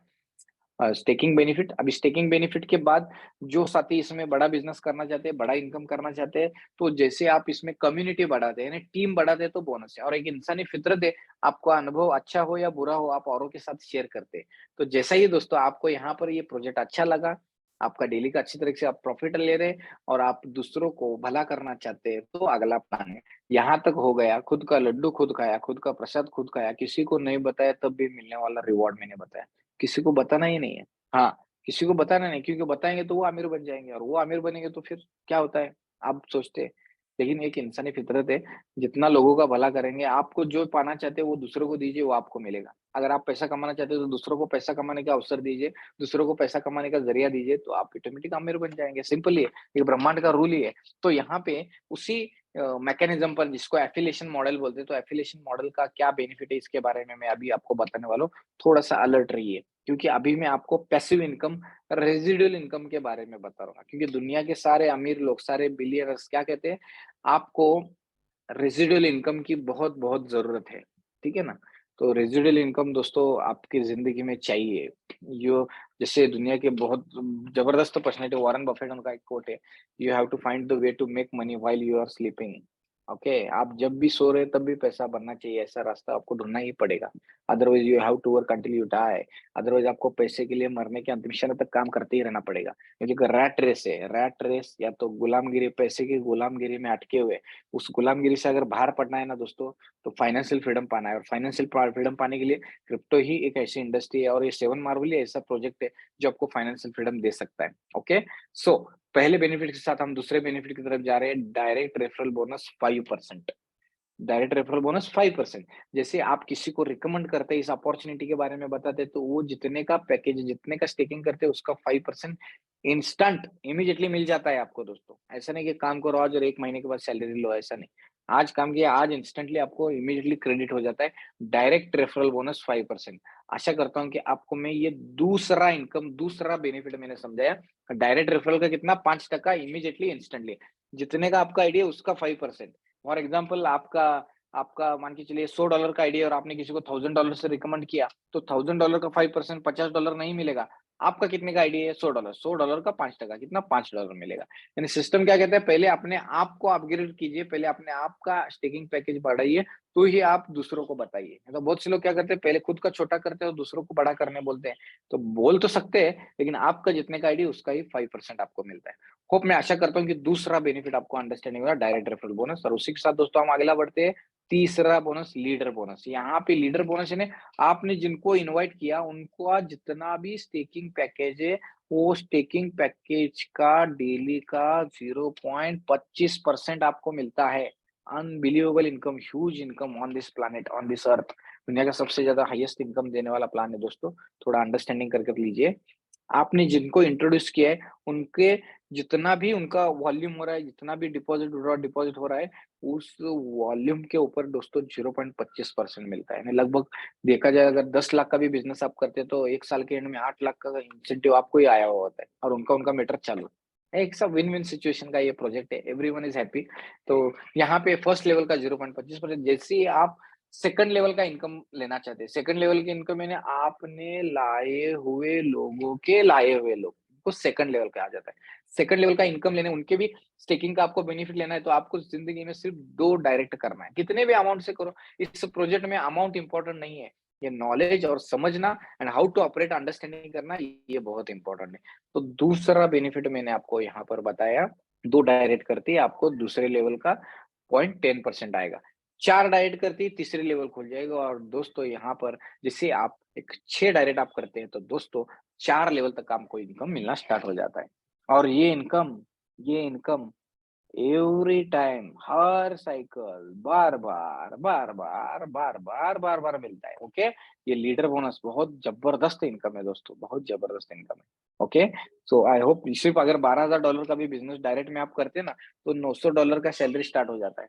स्टेकिंग बेनिफिट, अभी स्टेकिंग बेनिफिट के बाद जो साथी इसमें बड़ा बिज़नेस करना चाहते हैं, बड़ा इनकम करना चाहते हैं, तो जैसे आप इसमें कम्युनिटी बढ़ाते हैं, यानी टीम बढ़ाते हैं तो बोनस है और एक इंसानी फितरत है, आपका अनुभव अच्छा हो या बुरा हो, आप औरों के साथ शेयर करते हैं। तो जैसा ही दोस्तों आपको यहाँ पर ये प्रोजेक्ट अच्छा लगा, आपका डेली का अच्छी तरीके से आप प्रॉफिट ले रहे हैं और आप दूसरों को भला करना चाहते हैं, तो अगला प्लान है। यहाँ तक हो गया, खुद का लड्डू खुद खाया, खुद का प्रसाद खुद खाया, किसी को नहीं बताया तब भी मिलने वाला रिवॉर्ड मैंने बताया। किसी को बताना ही नहीं है। हाँ, किसी को बताना नहीं क्योंकि बताएँगे तो वो अमीर बन जाएँगे और वो अमीर बनेंगे तो फिर क्या होता है, आप सोचते हैं। लेकिन एक इंसानी फितरत है, जितना लोगों का भला करेंगे, आपको जो पाना चाहते हो वो दूसरों को दीजिए, वो आपको मिलेगा। अगर आप पैसा कमाना चाहते हो तो दूसरों को पैसा कमाने का अवसर दीजिए, दूसरों को पैसा कमाने का ज़रिया दीजिए, तो आप ऑटोमेटिक अमीर बन जाएँगे, सिंपल ही है। ये ब्रह्मांड का रूल ही है। तो यहाँ पे उसी मैकेनिज़्म पर जिसको एफिलिएशन मॉडल बोलते हैं, तो एफिलिएशन मॉडल का क्या बेनिफिट है इसके बारे में मैं अभी आपको बताने वाला हूँ। थोड़ा-सा अलर्ट रहिए, क्योंकि अभी मैं आपको पैसिव इनकम, रेसिडुअल इनकम के बारे में बता रहा हूँ। क्योंकि दुनिया के सारे अमीर लोग, सारे बिलियनर्स क्या कहते हैं, आपको रेसिडुअल इनकम की बहुत-बहुत ज़रूरत है, ठीक है ना? तो रेसिडुअल इनकम दोस्तों आपकी ज़िंदगी में चाहिए। जो जैसे दुनिया के बहुत ज़बरदस्त पर्सनैलिटी वॉरेन बफेट उनका एक कोट है, "you have to find the way to make money while you are sleeping." Okay, आप जब भी सो रहे हैं तब भी पैसा बनना चाहिए, ऐसा रास्ता आपको ढूँढना ही पड़ेगा। Otherwise you have to work until you die. Otherwise आपको पैसे के लिए मरने के अंतिम क्षण तक काम करते ही रहना पड़ेगा। क्योंकि एक रैट रेस है, रैट रेस या तो गुलामगिरी, पैसे की गुलामगिरी में अटके हुए उस गुलामगिरी से अगर बाहर पड़ना है ना दोस्तों, तो फाइनेंशियल फ्रीडम पाना है और फाइनेंशियल फ्रीडम पाने के लिए क्रिप्टो ही एक ऐसी इंडस्ट्री है और ये सेवन मार्वल ही ऐसा प्रोजेक्ट है जो आपको फाइनेंशियल फ्रीडम दे सकता है। ओके, सो पहले बेनिफिट के साथ हम दूसरे बेनिफिट की तरफ जा रहे हैं, direct referral bonus 5%। Direct referral bonus 5%। जैसे आप किसी को रिकमेंड करते हैं, इस अपॉर्चुनिटी के बारे में बताते हैं, तो वो जितने का पैकेज, जितने का स्टेकिंग करते हैं, उसका 5% इंस्टेंट इमीडिएटली मिल जाता है आपको दोस्तों। ऐसा नहीं कि काम करो आज और 1 महीने के बाद सैलरी लो, ऐसा नहीं। आज काम किया, आज इंस्टेंटली आपको इमीडिएटली क्रेडिट हो जाता है। Direct referral bonus 5%। आशा करता हूँ कि आपको मैं ये दूसरा इनकम, दूसरा बेनिफिट मैंने समझाया। डायरेक्ट रेफरल का कितना 5% इमीडिएटली, इंस्टेंटली। जितने का आपका आइडिया उसका 5%। फॉर एग्जाम्पल आपका आपका मान के चलिए $100 का आइडिया और आपने किसी को $1000 से रिकमेंड किया, तो $1000 का 5% $50 नहीं मिलेगा। आपका कितने का आइडिया है? $100, $100 का 5%, कितना $5 मिलेगा। यानी सिस्टम क्या कहता है, पहले अपने आप को अपग्रेड कीजिए, पहले अपने आप का स्टेकिंग पैकेज बढ़ाइए, तो ही आप दूसरों को बताइए। तो बहुत से लोग क्या करते हैं, पहले खुद का छोटा करते हैं और दूसरों को बड़ा करने बोलते हैं। तो बोल तो सकते हैं, लेकिन आपका जितने का आइडिया उसका ही 5% आपको मिलता है। होप मैं आशा करता हूँ कि दूसरा बेनिफिट आपको अंडरस्टैंडिंग हुआ, डायरेक्ट रेफरल बोनस। और उसी के साथ दोस्तों हम अगला बढ़ते हैं, तीसरा बोनस लीडर बोनस। यहाँ पे लीडर बोनस यानी आपने जिनको इनवाइट किया उनको आज जितना भी स्टेकिंग पैकेज है, वो स्टेकिंग पैकेज का डेली का 0.25% आपको मिलता है। Unbelievable income, huge income on this planet, on this earth. दुनिया का सबसे ज्यादा हाईएस्ट इनकम देने वाला प्लान है दोस्तों। थोड़ा अंडरस्टैंडिंग करके लीजिए। आपने जिनको इंट्रोड्यूस किया है, उनके जितना भी उनका वॉल्यूम हो रहा है, जितना भी डिपॉजिट हो रहा है, उस वॉल्यूम के ऊपर दोस्तों 0.25% मिलता है। यानी लगभग देखा जाए, अगर 10 लाख का भी बिज़नेस आप करते हैं, तो 1 साल के एंड में 8 लाख का इंसेंटिव आपको ही आया हुआ होता है और उनका उनका मैटर चालू है। एक सब विन-विन सिचुएशन का ये प्रोजेक्ट है, एवरीवन इज़ हैप्पी। तो यहाँ पे फर्स्ट लेवल का 0.25%, जैसे ही आप सेकंड लेवल का इनकम लेना चाहते हैं, सेकंड लेवल की इनकम यानी आपने लाए हुए लोग को सेकंड लेवल कहा जाता है। सेकंड लेवल का इनकम लेने, उनके भी स्टेकिंग का आपको बेनिफिट लेना है, तो आपको जिंदगी में सिर्फ 2 डायरेक्ट करना है। कितने भी अमाउंट से करो, इस प्रोजेक्ट में अमाउंट इंपॉर्टेंट नहीं है। ये नॉलेज और समझना and how to operate understanding करना, ये बहुत इंपॉर्टेंट है। तो दूसरा बेनिफिट मैंने आपको यहाँ पर बताया, 2 डायरेक्ट करती है, आपको दूसरे लेवल का 0.10% आएगा। 4 डायरेक्ट करती है, तीसरे लेवल खुल जाएगा। और दोस्तों यहाँ पर जैसे आप एक 6 डायरेक्ट आप करते हैं, तो दोस्तों 4 लेवल तक आपको इनकम मिलना स्टार्ट हो जाता है। और ये इनकम एवरी टाइम, हर साइकिल, बार-बार मिलता है, ओके? ये लीडर बोनस बहुत जबरदस्त इनकम है दोस्तों, बहुत जबरदस्त इनकम है, ओके? सो आई होप सिर्फ अगर $12,000 का भी बिज़नेस डायरेक्ट में आप करते हैं ना, तो $900 का सैलरी स्टार्ट हो जाता है।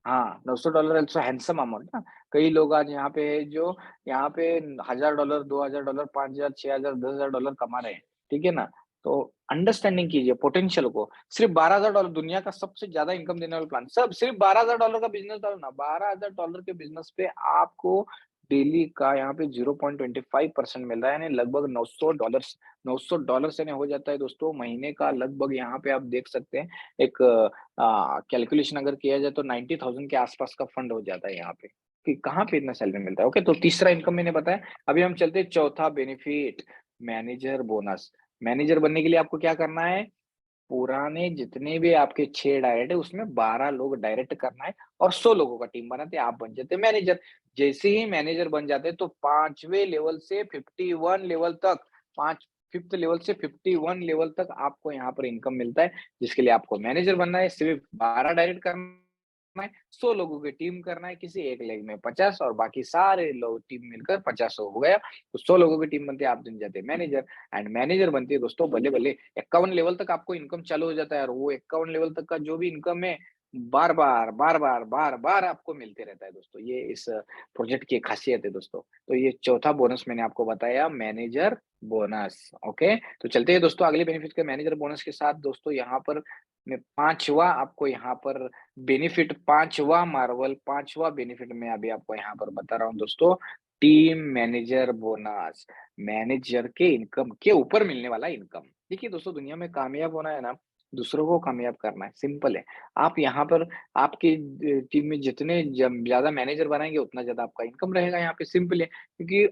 हाँ, $900 इट्स अ हैंडसम अमाउंट ना। कई लोग आज यहाँ पे है जो यहाँ पे $1000, $2000, 5000, 6000, $10,000 कमा रहे हैं, ठीक है ना? तो अंडरस्टैंडिंग कीजिए पोटेंशियल को। सिर्फ $12,000, दुनिया का सबसे ज़्यादा इनकम देने वाला प्लान, सब सिर्फ $12,000 का बिज़नेस डालो ना, $12,000 के बिज़नेस पे आपको डेली का यहाँ पे 0.25% मिल रहा है, यानी लगभग $900। $900 यानी हो जाता है दोस्तों महीने का लगभग, यहाँ पे आप देख सकते हैं एक कैलकुलेशन अगर किया जाए तो 90,000 के आसपास का फंड हो जाता है यहाँ पे, कि कहाँ पे इतना सैलरी मिलता है। ओके, तो तीसरा इनकम मैंने बताया। अभी हम चलते हैं चौथा बेनिफिट, मैनेजर बोनस। मैनेजर बनने के लिए आपको क्या करना है, पुराने जितने भी आपके 6 डायरेक्ट है उसमें 12 लोग डायरेक्ट करना है और 100 लोगों का टीम बनाते हैं, आप बन जाते हैं मैनेजर। जैसे ही मैनेजर बन जाते हैं तो 5वें लेवल से 51 लेवल तक, 5 5th लेवल से 51 लेवल तक आपको यहाँ पर इनकम मिलता है, जिसके लिए आपको मैनेजर बनना है, सिर्फ 12 डायरेक्ट करना है, 100 लोगों की टीम करना है, किसी एक लेग में 50 और बाकी सारे लोग टीम मिलकर 50 हो गया, तो 100 लोगों की टीम बनती है, आप बन जाते हैं मैनेजर। एंड मैनेजर बनती है दोस्तों बल्ले-बल्ले 51 लेवल तक आपको इनकम चालू हो जाता है और वो 51 लेवल तक का जो भी इनकम है, बार-बार आपको मिलते रहता है दोस्तों। ये इस प्रोजेक्ट की एक खासियत है दोस्तों। तो ये चौथा बोनस मैंने आपको बताया, मैनेजर बोनस, ओके? तो चलते हैं दोस्तों अगले बेनिफिट के मैनेजर बोनस के साथ। दोस्तों यहाँ पर मैं 5वाँ आपको यहाँ पर बेनिफिट, 5वाँ मार्वल, 5वाँ बेनिफिट मैं अभी आपको यहाँ पर बता रहा हूँ दोस्तों, टीम मैनेजर बोनस। मैनेजर के इनकम के ऊपर मिलने वाला इनकम। देखिए दोस्तों, दुनिया में कामयाब होना है ना, दूसरों को कामयाब करना है, सिंपल है। आप यहाँ पर आपकी टीम में जितने ज़्यादा मैनेजर बनाएँगे उतना ज़्यादा आपका इनकम रहेगा, यहाँ पे सिंपल है। क्योंकि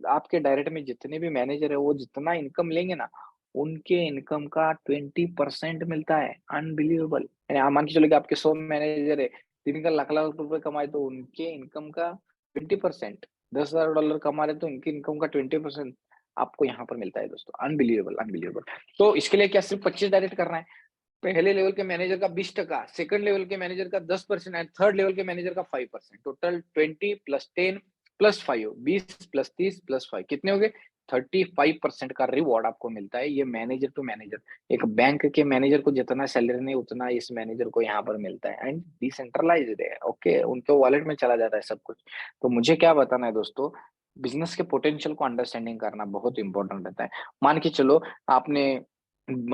आपके डायरेक्ट में जितने भी मैनेजर है वो जितना इनकम लेंगे ना, उनके इनकम का 20% मिलता है, अनबिलीवेबल। यानी आप मान के चलो कि आपके 100 मैनेजर है, दिन का लाख-लाख रुपए कमाए तो उनके इनकम का 20%, $10,000 कमा रहे तो उनकी इनकम का 20% आपको यहाँ पर मिलता है दोस्तों, अनबिलीवेबल, अनबिलीवेबल। तो इसके लिए क्या सिर्फ 25 डायरेक्ट करना है? पहले लेवल के मैनेजर का 20%, सेकंड लेवल के मैनेजर का 10% एंड थर्ड लेवल के मैनेजर का 5%, टोटल 20 + 10 + 5, 20 + 30 + 5 कितने हो गए? 35% का रिवॉर्ड आपको मिलता है, ये मैनेजर टू मैनेजर। एक बैंक के मैनेजर को जितना सैलरी नहीं उतना इस मैनेजर को यहाँ पर मिलता है, एंड डिसेंट्रलाइज्ड है, ओके, उनके वॉलेट में चला जाता है सब कुछ। तो मुझे क्या बताना है दोस्तों, बिजनेस के पोटेंशियल को अंडरस्टैंडिंग करना बहुत इंपॉर्टेंट रहता है। मान के चलो आपने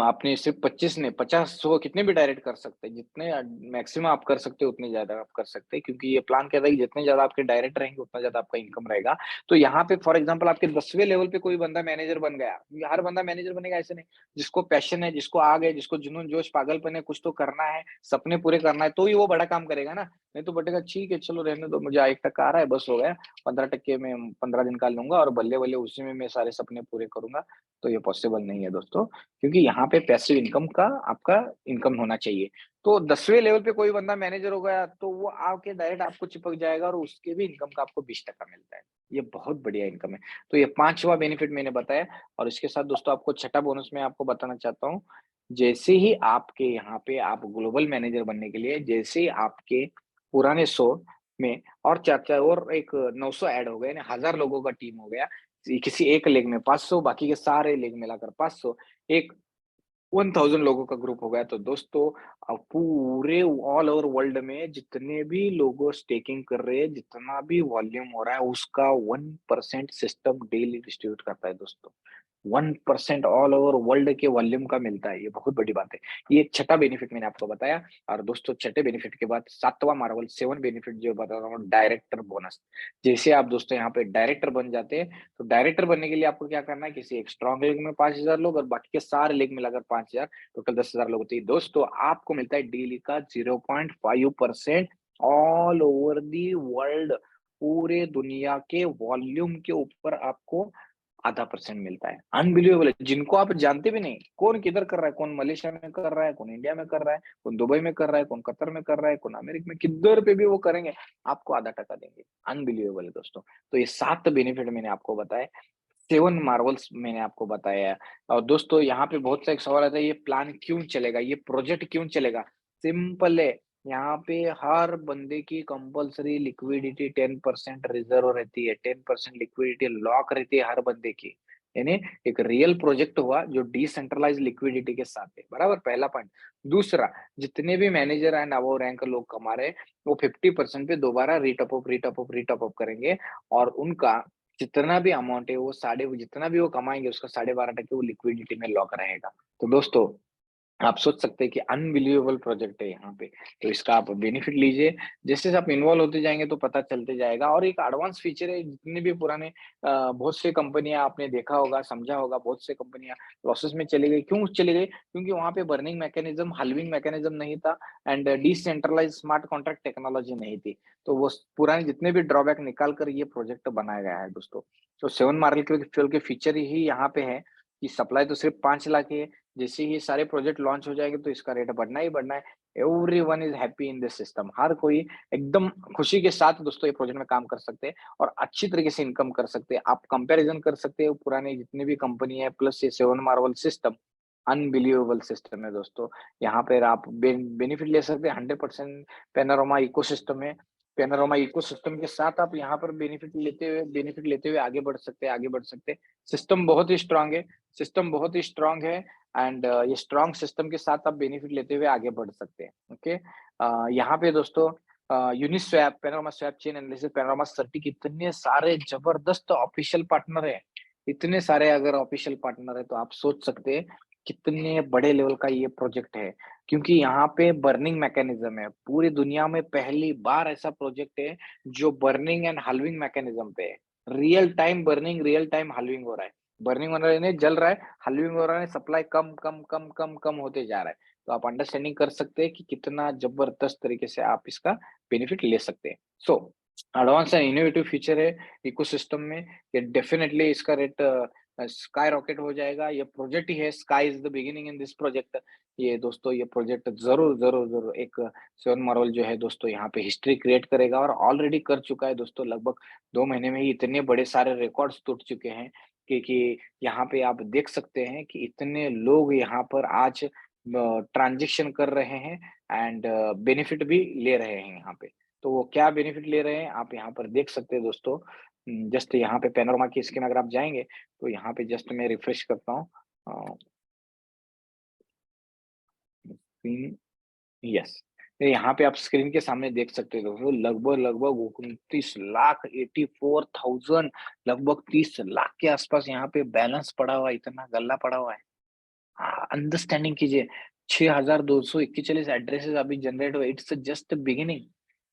आपने सिर्फ 25 ने 50 100 कितने भी डायरेक्ट कर सकते हैं, जितने मैक्सिमम आप कर सकते हो उतने ज्यादा आप कर सकते हैं, क्योंकि ये प्लान कहता है कि जितने ज्यादा आपके डायरेक्ट रहेंगे उतना ज्यादा आपका इनकम रहेगा। तो यहाँ पे फॉर एग्जांपल आपके 10वें लेवल पे कोई बंदा मैनेजर बन गया, हर बंदा मैनेजर बनेगा ऐसे नहीं। जिसको पैशन है, जिसको आग है, जिसको जुनून जोश पागलपन है, कुछ तो करना है, सपने पूरे करना है, तो ही वो बड़ा काम करेगा ना। नहीं तो बटेगा ठीक है चलो रहने दो, मुझे 1% आ रहा है बस हो गया, 15% में 15 दिन का लूंगा और बल्ले बल्ले उसी में मैं सारे सपने पूरे करूंगा। तो ये पॉसिबल नहीं है दोस्तों, क्योंकि यहाँ पे पैसिव इनकम का आपका इनकम होना चाहिए। तो 10वें लेवल पे कोई बंदा मैनेजर हो गया तो वो आके डायरेक्ट आपको चिपक जाएगा और उसके भी इनकम का आपको 20% मिलता है। ये बहुत बढ़िया इनकम है। तो ये 5वां बेनिफिट मैंने बताया, और इसके साथ दोस्तों आपको छठा बोनस मैं आपको बताना चाहता हूँ। जैसे ही आपके यहाँ पे आप ग्लोबल मैनेजर बनने के लिए, जैसे ही आपके पुराने 100 में और 4-4 और एक 900 ऐड हो गए, यानी 1000 लोगों का टीम हो गया। किसी एक लेग में 500, बाकी के सारे लेग मिलाकर 500, एक 1000 लोगों का ग्रुप हो गया। तो दोस्तों पूरे ऑल ओवर वर्ल्ड में जितने भी लोगों स्टेकिंग कर रहे हैं, जितना भी वॉल्यूम हो रहा है, उसका 1% सिस्टम डेली डिस्ट्रीब्यूट करता है दोस्तों। 1% ऑल ओवर वर्ल्ड के वॉल्यूम का मिलता है, ये बहुत बड़ी बात है। ये छठा बेनिफिट मैंने आपको बताया। और दोस्तों छठे बेनिफिट के बाद सातवां मार्वल 7 बेनिफिट जो बता रहा हूँ, डायरेक्टर बोनस। जैसे आप दोस्तों यहाँ पे डायरेक्टर बन जाते हैं, तो डायरेक्टर बनने के लिए आपको क्या करना है, किसी एक स्ट्रॉन्ग लीग में 5000 लोग और बाकी के सारे लीग मिलाकर 5000, टोटल 10,000 लोग होते हैं। दोस्तों आपको मिलता है डेली का 0.5% ऑल ओवर दी वर्ल्ड, पूरे दुनिया के वॉल्यूम के ऊपर आपको आधा परसेंट मिलता है। अनबिलीवेबल है, जिनको आप जानते भी नहीं, कौन किधर कर रहा है, कौन मलेशिया में कर रहा है, कौन इंडिया में कर रहा है, कौन दुबई में कर रहा है, कौन कतर में कर रहा है, कौन अमेरिका में, किधर पे भी वो करेंगे, आपको आधा टका देंगे। अनबिलीवेबल है दोस्तों। तो ये 7 बेनिफिट मैंने आपको बताए, 7 मार्वल्स मैंने आपको बताया है। और दोस्तों यहाँ पे बहुत सा एक सवाल आता है, ये प्लान क्यों चलेगा, ये प्रोजेक्ट क्यों चलेगा? सिंपल है, यहाँ पे हर बंदे की कंपल्सरी लिक्विडिटी 10% रिजर्व रहती है, 10% लिक्विडिटी लॉक रहती है हर बंदे की। यानी एक रियल प्रोजेक्ट हुआ जो डिसेंट्रलाइज लिक्विडिटी के साथ है, बराबर, पहला पॉइंट। दूसरा, जितने भी मैनेजर एंड अबव रैंक लोग कमा रहे हैं, वो 50% पे दोबारा रीटॉप अप करेंगे, और उनका जितना भी अमाउंट है वो साढ़े जितना भी वो कमाएँगे उसका 12.5% वो लिक्विडिटी में लॉक रहेगा। तो दोस्तों आप सोच सकते हैं कि अनबिलीवेबल प्रोजेक्ट है यहाँ पे, तो इसका आप बेनिफिट लीजिए। जैसे-जैसे आप इन्वॉल्व होते जाएँगे तो पता चलते जाएगा, और एक एडवांस फीचर है, जितने भी पुराने बहुत से कंपनियाँ आपने देखा होगा, समझा होगा, बहुत से कंपनियाँ लॉसेस में चली गई। क्यों चली गई? क्योंकि वहाँ पे बर्निंग मैकेनिज़्म, हल्विंग मैकेनिज़्म नहीं था, and decentralised smart contract technology नहीं थी। तो वो पुराने जितने भी ड्रॉबैक निकाल कर ये प्रोजेक्ट बनाया गया है दोस्तों। तो 7 मार्वल के फ्यूल के फीचर ही यहाँ पे है कि सप्लाई तो सिर्फ 5 लाख ही है। जैसे ही सारे प्रोजेक्ट लॉन्च हो जाएंगे तो इसका रेट बढ़ना ही बढ़ना है। Everyone is happy in this system, हर कोई एकदम खुशी के साथ दोस्तों ये प्रोजेक्ट में काम कर सकते हैं और अच्छी तरीके से इनकम कर सकते हैं। आप कंपैरिजन कर सकते हो पुराने जितने भी कंपनी है प्लस ये 7 मार्वल सिस्टम, अनबिलीवेबल सिस्टम है दोस्तों। यहाँ पे आप बेनिफिट ले सकते हैं 100%। पैनोरामा इकोसिस्टम है, पैनोरामा इकोसिस्टम के साथ आप यहाँ पर बेनिफिट लेते हुए आगे बढ़ सकते हैं। सिस्टम बहुत ही स्ट्रांग है, सिस्टम बहुत ही स्ट्रांग है, एंड ये स्ट्रांग सिस्टम के साथ आप बेनिफिट लेते हुए आगे बढ़ सकते हैं। ओके, यहाँ पे दोस्तों Uniswap, Panorama swap chain analysis, Panorama Certik, इतने सारे जबरदस्त ऑफिशियल पार्टनर है, इतने सारे अगर ऑफिशियल पार्टनर है तो आप सोच सकते हैं कितने बड़े लेवल का ये प्रोजेक्ट है। क्योंकि यहाँ पे बर्निंग मैकेनिज्म है, पूरी दुनिया में पहली बार ऐसा प्रोजेक्ट है जो बर्निंग एंड हल्विंग मैकेनिज्म पे है। Real time burning, real time halving हो रहा है। बर्निंग हो रहा है, नहीं जल रहा है, हल्विंग हो रहा है, सप्लाई कम होते जा रहा है। तो आप अंडरस्टैंडिंग कर सकते हैं कि कितना जबरदस्त तरीके से आप इसका बेनिफिट ले सकते हैं। So advance and innovative feature है इकोसिस्टम में, ये डेफिनेटली इसका रेट स्काई रॉकेट हो जाएगा। ये प्रोजेक्ट ही है, sky is the beginning in this project. ये दोस्तों ये प्रोजेक्ट जरूर एक 7 मार्वल जो है दोस्तों यहाँ पे हिस्ट्री क्रिएट करेगा, और ऑलरेडी कर चुका है दोस्तों। लगभग 2 महीने में ही इतने बड़े सारे रिकॉर्ड्स टूट चुके हैं कि यहाँ पे आप देख सकते हैं कि इतने लोग यहाँ पर आज ट्रांज़ैक्शन कर रहे हैं, एंड बेनिफिट भी ले रहे हैं यहाँ पे। तो वो क्या बेनिफिट ले रहे हैं, आप यहाँ पर देख सकते हैं दोस्तों। जस्ट यहाँ पे पैनोरामा की स्क्रीन अगर आप जाएँगे, तो यहाँ पे जस्ट मैं रिफ्रेश करता हूँ। Screen, yes. तो यहाँ पे आप स्क्रीन के सामने देख सकते हो दोस्तों, लगभग 29,84,000, लगभग 30 लाख के आसपास यहाँ पे बैलेंस पड़ा हुआ है, इतना गल्ला पड़ा हुआ है। हाँ, अंडरस्टैंडिंग कीजिए, 6,241 एड्रेसेस अभी जनरेट हुए, इट्स जस्ट बिगिनिंग।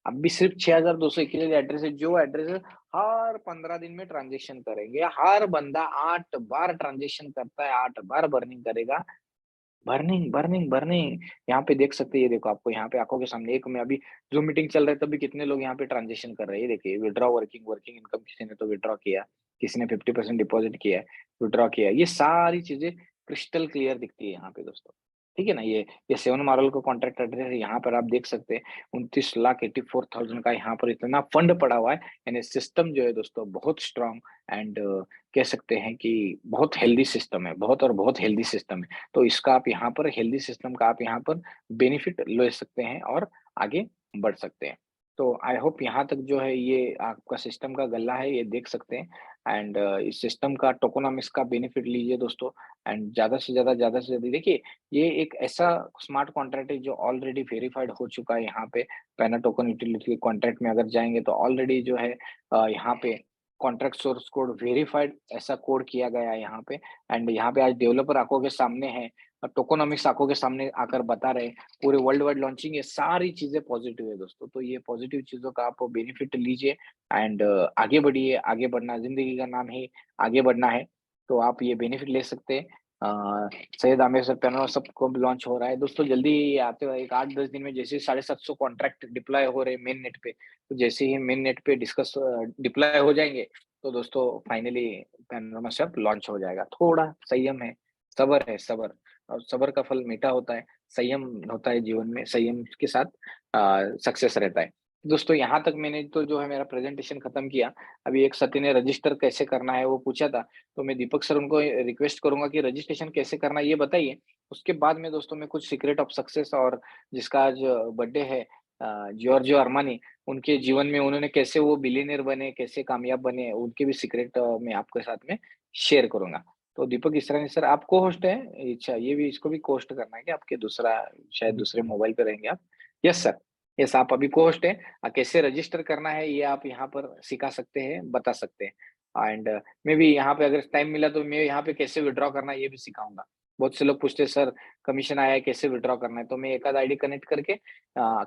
अभी सिर्फ 6,241 एड्रेस है, जो एड्रेस हर 15 दिन में ट्रांज़ैक्शन करेंगे, हर बंदा 8 बार ट्रांज़ैक्शन करता है, 8 बार बर्निंग करेगा। Burning, burning, burning. यहाँ पे देख सकते हैं, ये देखो आपको यहाँ पे आँखों के सामने एक में अभी ज़ूम मीटिंग चल रहा है, तब भी कितने लोग यहाँ पे ट्रांज़ैक्शन कर रहे हैं। ये देखिए, विथड्रॉ वर्किंग वर्किंग इनकम, किसी ने तो विथड्रॉ किया, किसी ने 50% डिपॉज़िट किया है, विथड्रॉ किया है। ये सारी चीज़ें क्रिस्टल क्लियर दिखती है यहाँ पे दोस्तों। ठीक है ना? ये 7 मार्वल का कॉन्ट्रैक्ट एड्रेस है, यहाँ पर आप देख सकते हैं 29,84,000 का यहाँ पर इतना फंड पड़ा हुआ है। यानी सिस्टम जो है दोस्तों बहुत स्ट्रॉन्ग एंड कह सकते हैं कि बहुत हेल्दी सिस्टम है, बहुत और बहुत हेल्दी सिस्टम है। तो इसका आप यहाँ पर हेल्दी सिस्टम का आप यहाँ पर बेनिफिट ले सकते हैं और आगे बढ़ सकते हैं। तो आई होप यहाँ तक जो है ये आपका सिस्टम का गल्ला है, ये देख सकते हैं एंड इस सिस्टम का टोकोनॉमिक्स का बेनिफिट लीजिए दोस्तों एंड ज़्यादा से ज़्यादा देखिए, ये एक ऐसा स्मार्ट कॉन्ट्रैक्ट है जो ऑलरेडी वेरिफाइड हो चुका है यहाँ पे। पैना टोकन यूटिलिटी कॉन्ट्रैक्ट में अगर जाएँगे तो ऑलरेडी जो है यहाँ पे कॉन्ट्रैक्ट सोर्स कोड वेरिफाइड ऐसा कोड किया गया है यहाँ पे एंड यहाँ पे आज डेवलपर आँखों के सामने है, टोकोनॉमिक्स आँखों के सामने आकर बता रहे हैं, पूरे वर्ल्ड वाइड लॉन्चिंग, ये सारी चीज़ें पॉजिटिव है दोस्तों। तो ये पॉजिटिव चीज़ों का आप बेनिफिट लीजिए एंड आगे बढ़िए, आगे बढ़ना ज़िंदगी का नाम है, आगे बढ़ना है, तो आप ये बेनिफिट ले सकते हैं। सैयद आमिर सर पैनल सब कब लॉन्च हो रहा है दोस्तों, जल्दी ही आते हुए एक 8-10 दिन में जैसे ही 750 कॉन्ट्रैक्ट डिप्लॉय हो रहे हैं मेन नेट पे, तो जैसे ही मेन नेट पे डिप्लॉय हो जाएँगे, तो दोस्तों फाइनली पैनोरामा शॉप लॉन्च हो जाएगा। थोड़ा संयम है सब्र और सब्र का फल मीठा होता है। संयम होता है जीवन में, संयम के साथ सक्सेस रहता है। दोस्तों यहाँ तक मैंने तो जो है मेरा प्रेज़ेंटेशन खत्म किया। अभी एक साथी ने रजिस्टर कैसे करना है वो पूछा था, तो मैं दीपक सर उनको रिक्वेस्ट करूँगा कि रजिस्ट्रेशन कैसे करना है ये बताइए। उसके बाद में दोस्तों मैं कुछ सीक्रेट ऑफ सक्सेस और जिसका आज बर्थडे है जियोर्जियो अरमानी, उनके जीवन में उन्होंने कैसे वो बिलियनियर बने, कैसे कामयाब बने, उनके भी सीक्रेट मैं आपके साथ में शेयर करूँगा। तो दीपक इसरानी सर आप को-होस्ट हैं? अच्छा, ये भी इसको भी को-होस्ट करना है क्या? आपके दूसरा शायद दूसरे मोबाइल पे रहेंगे आप? यस सर, यस आप अभी को-होस्ट हैं। कैसे रजिस्टर करना है ये आप यहाँ पर सिखा सकते हैं, बता सकते हैं एंड मैं भी यहाँ पे अगर टाइम मिला तो मैं यहाँ पे कैसे विथड्रॉ करना है ये भी सिखाऊँगा। बहुत से लोग पूछते हैं सर कमीशन आया है कैसे विथड्रॉ करना है? तो मैं एक आध आईडी कनेक्ट करके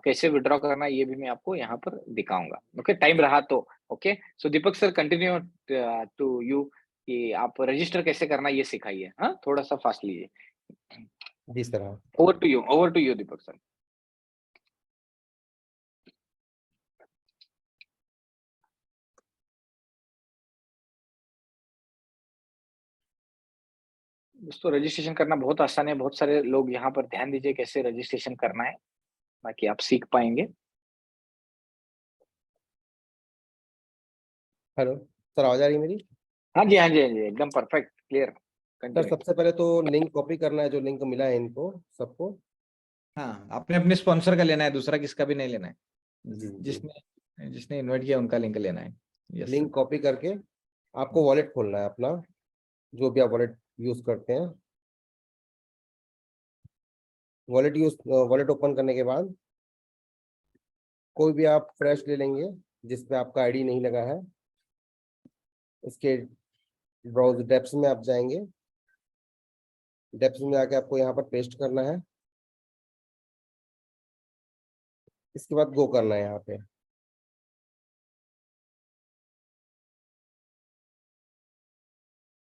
कैसे विथड्रॉ करना है ये भी मैं आपको यहाँ पर दिखाऊँगा। ओके, टाइम रहा तो। Okay, so Deepak sir continue to you कि आप रजिस्टर कैसे करना है ये सिखाइए, हाँ? थोड़ा-सा फास्ट लीजिए। जिस तरह over to you Deepak sir. दोस्तों रजिस्ट्रेशन करना बहुत आसान है, बहुत सारे लोग यहाँ पर ध्यान दीजिए कैसे रजिस्ट्रेशन करना है, ताकि आप सीख पाएँगे। हेलो सर, आवाज आ रही है मेरी? हाँ जी, हाँ जी, हाँ जी, एकदम परफेक्ट, क्लियर, सर कंटिन्यू। सबसे पहले तो लिंक कॉपी करना है, जो लिंक मिला है इनको सबको। हाँ, अपने-अपने स्पॉन्सर का लेना है, दूसरा किसका भी नहीं लेना है। जी जी। जिसने जिसने इन्वाइट किया उनका लिंक लेना है। Yes sir. लिंक कॉपी करके आपको वॉलेट खोलना है अपना, जो भी आप वॉलेट यूज करते हैं। वॉलेट ओपन करने के बाद कोई भी आप फ्रेश ले लेंगे जिसपे आपका आईडी नहीं लगा है। इसके ब्राउज डेप्स में आप जाएंगे, डेप्स में जाके आपको यहाँ पर पेस्ट करना है। इसके बाद गो करना है यहाँ पे।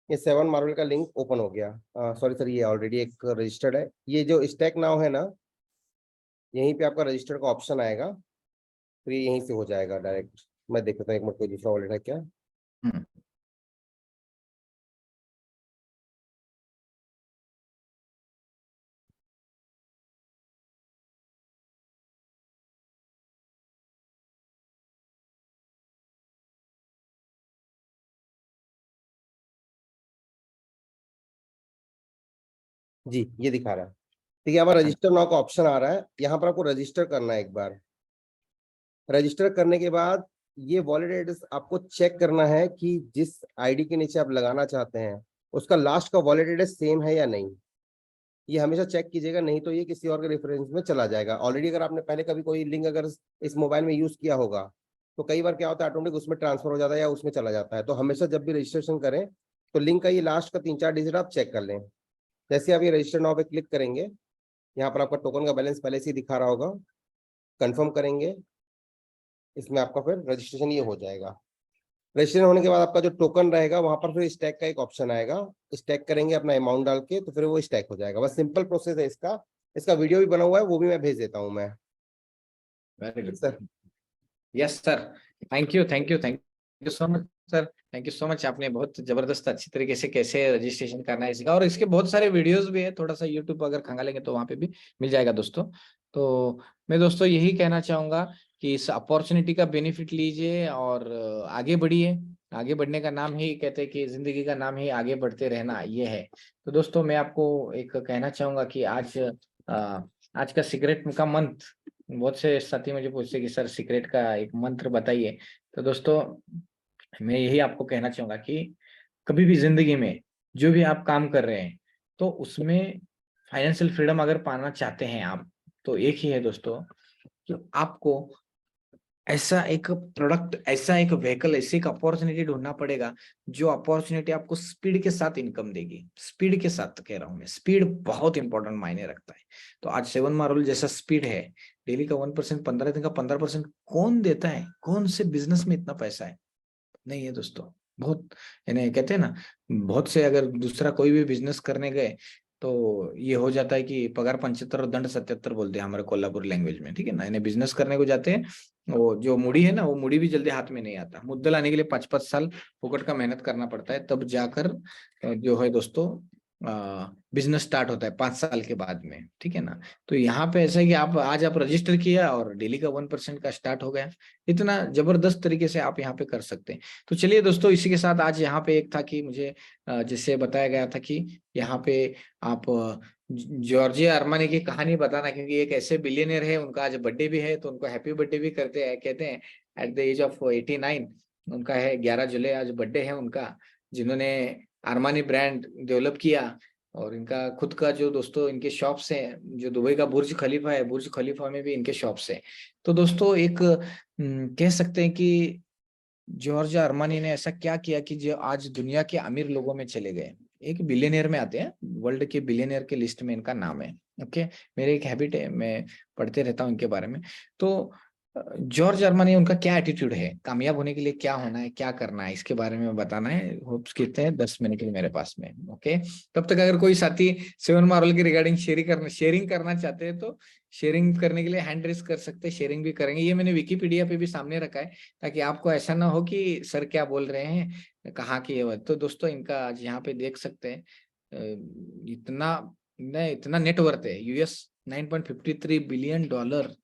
ये 7 मार्वल का लिंक ओपन हो गया। सॉरी सर, ये ऑलरेडी एक रजिस्टर्ड है। ये जो स्टैक नाउ है ना, यहीं पे आपका रजिस्टर का ऑप्शन आएगा, फिर ये यहीं से हो जाएगा डायरेक्ट। मैं देख लेता हूँ एक मिनट, कोई दूसरा वॉलेट है क्या। हुँ। जी ये दिखा रहा है। ठीक है, यहाँ पर रजिस्टर नाउ का ऑप्शन आ रहा है, यहाँ पर आपको रजिस्टर करना है एक बार। रजिस्टर करने के बाद ये वॉलेट एड्रेस आपको चेक करना है कि जिस आईडी के नीचे आप लगाना चाहते हैं उसका लास्ट का वॉलेट एड्रेस सेम है या नहीं। ये हमेशा चेक कीजिएगा, नहीं तो ये किसी और के रेफरेंस में चला जाएगा। ऑलरेडी अगर आपने पहले कभी कोई लिंक अगर इस मोबाइल में यूज किया होगा तो कई बार क्या होता है, ऑटोमेटिक उसमें ट्रांसफर हो जाता है या उसमें चला जाता है। तो हमेशा जब भी रजिस्ट्रेशन करें तो लिंक का ये लास्ट का 3-4 डिजिट आप चेक कर लें। जैसे आप ये रजिस्टर नाउ पे क्लिक करेंगे, यहाँ पर आपका टोकन का बैलेंस पहले से ही दिखा रहा होगा, कंफर्म करेंगे, इसमें आपका फिर रजिस्ट्रेशन ये हो जाएगा। रजिस्ट्रेशन होने के बाद आपका जो टोकन रहेगा वहां पर फिर स्टैक का एक ऑप्शन आएगा, स्टैक करेंगे अपना अमाउंट डाल के तो फिर वो स्टैक हो जाएगा। बस सिंपल प्रोसेस है इसका। इसका वीडियो भी बना हुआ है, वो भी मैं भेज देता हूँ मैं। Very good sir yes sir, thank you so much sir, thank you so much. आपने बहुत जबरदस्त अच्छी तरीके से कैसे रजिस्ट्रेशन करना है इसका, और इसके बहुत सारे वीडियोस भी है, थोड़ा सा यूट्यूब अगर खंगालेंगे तो वहां पे भी मिल जाएगा दोस्तों। तो मैं दोस्तों यही कहना चाहूंगा कि इस अपॉर्चुनिटी का बेनिफिट लीजिए और आगे बढ़िए। आगे बढ़ने का नाम ही कहते हैं कि जिंदगी का नाम ही आगे बढ़ते रहना ये है। तो दोस्तों मैं आपको एक कहना चाहूंगा कि आज का सिगरेट का मंत्र, बहुत से साथी मुझे पूछते कि सर सीक्रेट का एक मंत्र बताइए। तो दोस्तों मैं यही आपको कहना चाहूंगा कि कभी भी जिंदगी में जो भी आप काम कर रहे हैं तो उसमें फाइनेंशियल फ्रीडम अगर पाना चाहते हैं आप, तो एक ही है दोस्तों कि आपको ऐसा एक प्रोडक्ट, ऐसा एक व्हीकल, ऐसी एक अपॉर्चुनिटी ढूंढना पड़ेगा जो अपॉर्चुनिटी आपको स्पीड के साथ इनकम देगी। स्पीड के साथ कह रहा हूं मैं, स्पीड बहुत इंपॉर्टेंट मायने रखता है। तो आज 7 मार्वल जैसा स्पीड है, डेली का 1%, 15 दिन का 15% कौन देता है? कौन से बिजनेस में इतना पैसा है? नहीं है दोस्तों। बहुत यानी कहते हैं ना, बहुत से अगर दूसरा कोई भी बिजनेस करने गए तो ये हो जाता है कि पगार 75 और दंड 77 बोलते हैं हमारे कोल्हापुर लैंग्वेज में, ठीक है ना। यानी बिजनेस करने को जाते हैं, वो जो मुड़ी है ना, वो मुड़ी भी जल्दी हाथ में नहीं आता। मुद्दल आने के लिए 5-5 साल फुकट का मेहनत करना पड़ता है, तब जाकर जो है दोस्तों बिजनेस स्टार्ट होता है 5 साल के बाद में, ठीक है ना। तो यहाँ पे ऐसा है कि आप आज रजिस्टर किया और डेली का 1% का स्टार्ट हो गया। इतना जबरदस्त तरीके से आप यहाँ पे कर सकते हैं। तो चलिए दोस्तों, इसी के साथ आज यहाँ पे एक था कि मुझे जिससे बताया गया था कि यहाँ पे आप जॉर्जिया अरमानी की कहानी बताना, क्योंकि एक ऐसे बिलियनर है, उनका आज बर्थडे भी है, तो उनको हैप्पी बर्थडे भी करते हैं, कहते हैं एट द एज ऑफ 89 उनका है। 11 जुलाई आज बर्थडे है उनका, जिन्होंने अरमानी ब्रांड डेवलप किया। और इनका खुद का जो दोस्तों इनके शॉप्स हैं, जो दुबई का बुर्ज खलीफा है, बुर्ज खलीफा में भी इनके शॉप्स हैं। तो दोस्तों एक कह सकते हैं कि जॉर्ज अरमानी ने ऐसा क्या किया कि जो आज दुनिया के अमीर लोगों में चले गए, एक बिलियनियर में आते हैं, वर्ल्ड के बिलियनियर के लिस्ट में इनका नाम है। ओके, मेरे एक हैबिट है, मैं पढ़ते रहता हूँ इनके बारे में। तो जॉर्ज अरमानी, उनका क्या एटीट्यूड है, कामयाब होने के लिए क्या होना है, क्या करना है, इसके बारे में बताना है। होप्स कहते हैं 10 मिनट के मेरे पास में। ओके, तब तक अगर कोई साथी 7 मार्वल की रिगार्डिंग शेयरिंग करना चाहते हैं तो शेयरिंग करने के लिए हैंड रेस कर सकते हैं, शेयरिंग भी करेंगे। ये मैंने विकिपीडिया पे भी सामने रखा है, ताकि आपको ऐसा ना हो कि सर क्या बोल रहे हैं, कहाँ की है। तो दोस्तों इनका आज यहाँ पे देख सकते हैं इतना नेटवर्थ है, यूएस $9.53 बिलियन,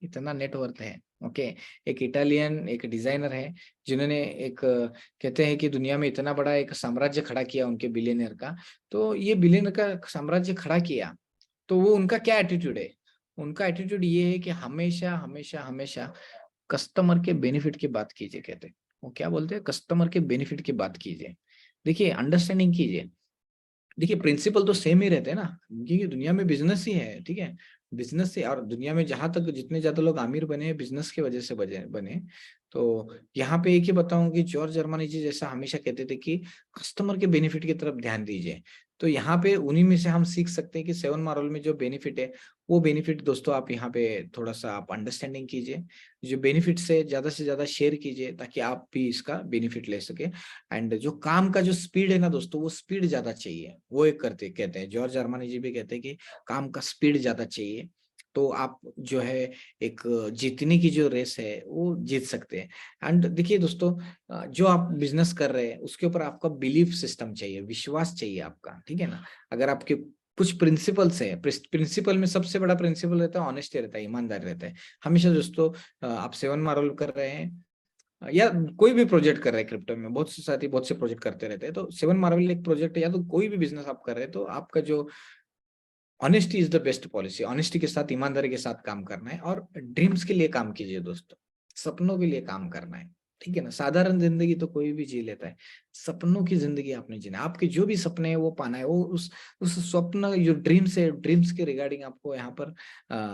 इतना नेटवर्थ है। ओके, एक इटालियन एक डिजाइनर है जिन्होंने एक कहते हैं कि दुनिया में इतना बड़ा एक साम्राज्य खड़ा किया उनके बिलियनर का। तो ये बिलियनर का साम्राज्य खड़ा किया, तो वो उनका क्या एटीट्यूड है? उनका एटीट्यूड ये है कि हमेशा हमेशा हमेशा कस्टमर के बेनिफिट की बात कीजिए। कहते हैं, वो क्या बोलते हैं, कस्टमर के बेनिफिट की बात कीजिए। देखिए, अंडरस्टैंडिंग कीजिए। देखिए, प्रिंसिपल तो सेम ही रहते हैं ना, क्योंकि दुनिया में बिजनेस ही है, ठीक है। बिजनेस से, और दुनिया में जहां तक जितने ज्यादा लोग अमीर बने हैं बिजनेस की वजह से बने। तो यहाँ पे एक ही बताऊं कि जॉर्ज अरमानी जी जैसा हमेशा कहते थे कि कस्टमर के बेनिफिट की तरफ ध्यान दीजिए। तो यहाँ पे उन्हीं में से हम सीख सकते हैं कि 7 मार्वल में जो बेनिफिट है, वो बेनिफिट दोस्तों आप यहाँ पे थोड़ा सा आप अंडरस्टैंडिंग कीजिए। जो बेनिफिट से ज्यादा शेयर कीजिए, ताकि आप भी इसका बेनिफिट ले सके। एंड जो काम का जो स्पीड है ना दोस्तों, वो स्पीड ज्यादा चाहिए। वो एक कहते हैं, जॉर्ज अरमानी जी भी कहते हैं कि काम का स्पीड ज्यादा चाहिए, तो आप जो है एक जीतने की जो रेस है वो जीत सकते हैं। एंड देखिए दोस्तों, जो आप बिजनेस कर रहे हैं उसके ऊपर आपका बिलीफ सिस्टम चाहिए, विश्वास चाहिए आपका, ठीक है ना। अगर आपके कुछ प्रिंसिपल्स है, प्रिंसिपल में सबसे बड़ा प्रिंसिपल रहता है ऑनेस्टी, रहता है ईमानदारी रहता है। हमेशा दोस्तों आप 7 मार्वल कर रहे हैं या कोई भी प्रोजेक्ट कर रहे हैं क्रिप्टो में, बहुत से साथी बहुत से प्रोजेक्ट करते रहते हैं, तो 7 मार्वल एक प्रोजेक्ट है, या तो कोई भी बिजनेस आप कर रहे हैं, तो आपका जो honesty is the best policy. Honesty के साथ, ईमानदारी के साथ काम करना है, और ड्रीम्स के लिए काम कीजिए दोस्तों, सपनों के लिए काम करना है, ठीक है ना। साधारण जिंदगी तो कोई भी जी लेता है, सपनों की जिंदगी आपने जीना है। आपके जो भी सपने हैं वो पाना है, वो उस स्वप्न जो ड्रीम्स है, ड्रीम्स के रिगार्डिंग आपको यहाँ पर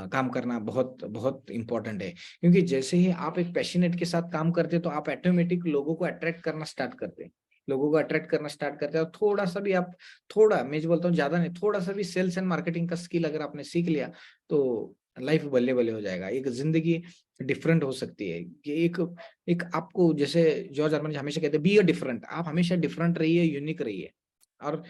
काम करना बहुत बहुत इंपॉर्टेंट है। क्योंकि जैसे ही आप एक पैशनेट के साथ काम करते हैं तो आप ऑटोमेटिक लोगों को अट्रैक्ट करना स्टार्ट करते हैं, लोगों को अट्रैक्ट करना स्टार्ट करते हैं। और थोड़ा सा भी आप, थोड़ा मैं जो बोलता हूँ ज्यादा नहीं, थोड़ा सा भी सेल्स एंड मार्केटिंग का स्किल अगर आपने सीख लिया तो लाइफ बल्ले बल्ले हो जाएगा, एक जिंदगी डिफरेंट हो सकती है। कि एक आपको, जैसे जॉर्ज हर्मन हमेशा कहते हैं बी अ डिफरेंट, आप हमेशा डिफरेंट रहिए, यूनिक रहिए। और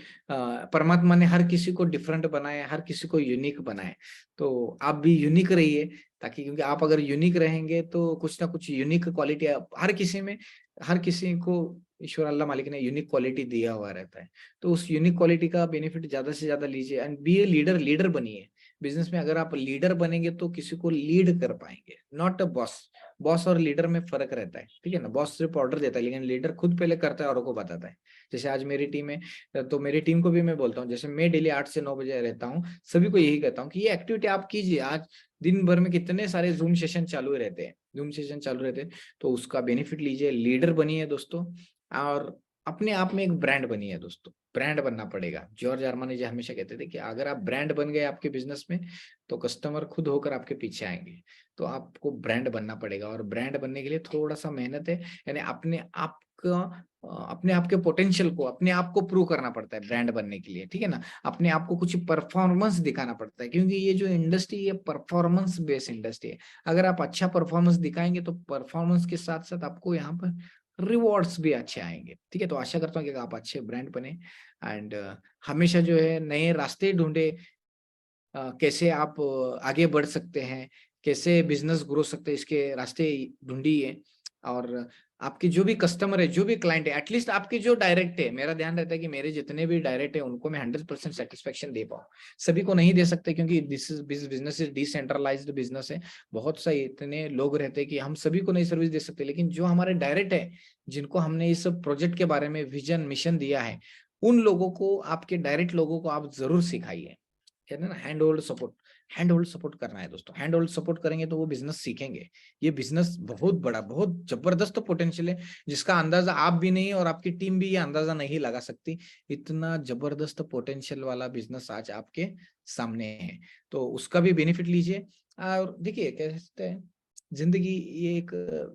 परमात्मा ने हर किसी को डिफरेंट बनाया, हर किसी को यूनिक बनाया, तो आप भी यूनिक रहिए। ताकि, क्योंकि आप अगर यूनिक रहेंगे तो कुछ ना कुछ यूनिक क्वालिटी हर किसी में, हर किसी को ईश्वर अल्लाह मालिक ने यूनिक क्वालिटी दिया हुआ रहता है। तो उस यूनिक क्वालिटी का बेनिफिट ज्यादा से ज्यादा लीजिए and be a leader, leader बनिए। बिजनेस में अगर आप लीडर बनेंगे तो किसी को लीड कर पाएंगे, नॉट अ बॉस। बॉस और लीडर में फर्क रहता है, ठीक है ना। बॉस सिर्फ ऑर्डर देता है, लेकिन लीडर खुद पहले करता है और को बताता है। जैसे आज मेरी टीम है तो मेरी टीम को भी मैं बोलता हूँ, जैसे मैं डेली 8 से 9 बजे रहता हूँ, सभी को यही कहता हूँ कि ये एक्टिविटी आप कीजिए। आज दिन भर में कितने सारे जूम सेशन चालू रहते हैं, जूम सेशन चालू रहते हैं, तो उसका बेनिफिट लीजिए, लीडर बनिए दोस्तों। और अपने आप में एक ब्रांड बनिए दोस्तों, ब्रांड बनना पड़ेगा। जॉर्ज अरमानी जी हमेशा कहते थे कि अगर आप ब्रांड बन गए आपके बिजनेस में तो कस्टमर खुद होकर आपके पीछे आएंगे। तो आपको ब्रांड बनना पड़ेगा, और ब्रांड बनने के लिए थोड़ा सा मेहनत है, यानी अपने आप का, अपने आप के पोटेंशियल को, अपने आप को प्रूव करना पड़ता है ब्रांड बनने के लिए, ठीक है ना। अपने आप को कुछ परफॉर्मेंस दिखाना पड़ता है, क्योंकि ये जो इंडस्ट्री, ये परफॉर्मेंस बेस्ड इंडस्ट्री है। अगर आप अच्छा परफॉर्मेंस दिखाएंगे तो परफॉर्मेंस के साथ साथ आपको यहाँ पर रिवॉर्ड्स भी अच्छे आएंगे, ठीक है। तो आशा करता हूँ कि आप अच्छे ब्रांड बने एंड हमेशा जो है नए रास्ते ढूंढे, कैसे आप आगे बढ़ सकते हैं, कैसे बिजनेस ग्रो सकते हैं, इसके रास्ते ढूंढिए। और आपके जो भी कस्टमर है, जो भी क्लाइंट है, एटलीस्ट आपके जो डायरेक्ट है, मेरा ध्यान रहता है कि मेरे जितने भी डायरेक्ट है उनको मैं 100% सेटिस्फेक्शन दे पाऊँ। सभी को नहीं दे सकते, क्योंकि this business is decentralised business है। बहुत सारे इतने लोग रहते हैं कि हम सभी को नहीं सर्विस दे सकते, लेकिन जो हमारे डायरेक्ट है, जिनको हमने इस प्रोजेक्ट के बारे में विजन मिशन दिया है, उन लोगों को, आपके डायरेक्ट लोगों को आप जरूर सिखाइए। कहते हैं ना hand hold support, hand hold support करना है दोस्तों। हैंड होल्ड सपोर्ट करेंगे तो वो बिजनेस सीखेंगे। ये बिजनेस बहुत बड़ा, बहुत जबरदस्त पोटेंशियल है, जिसका अंदाजा आप भी नहीं और आपकी टीम भी ये अंदाजा नहीं लगा सकती। इतना जबरदस्त पोटेंशियल वाला बिजनेस आज आपके सामने है, तो उसका भी बेनिफिट लीजिए। और देखिए, कहते हैं जिंदगी ये एक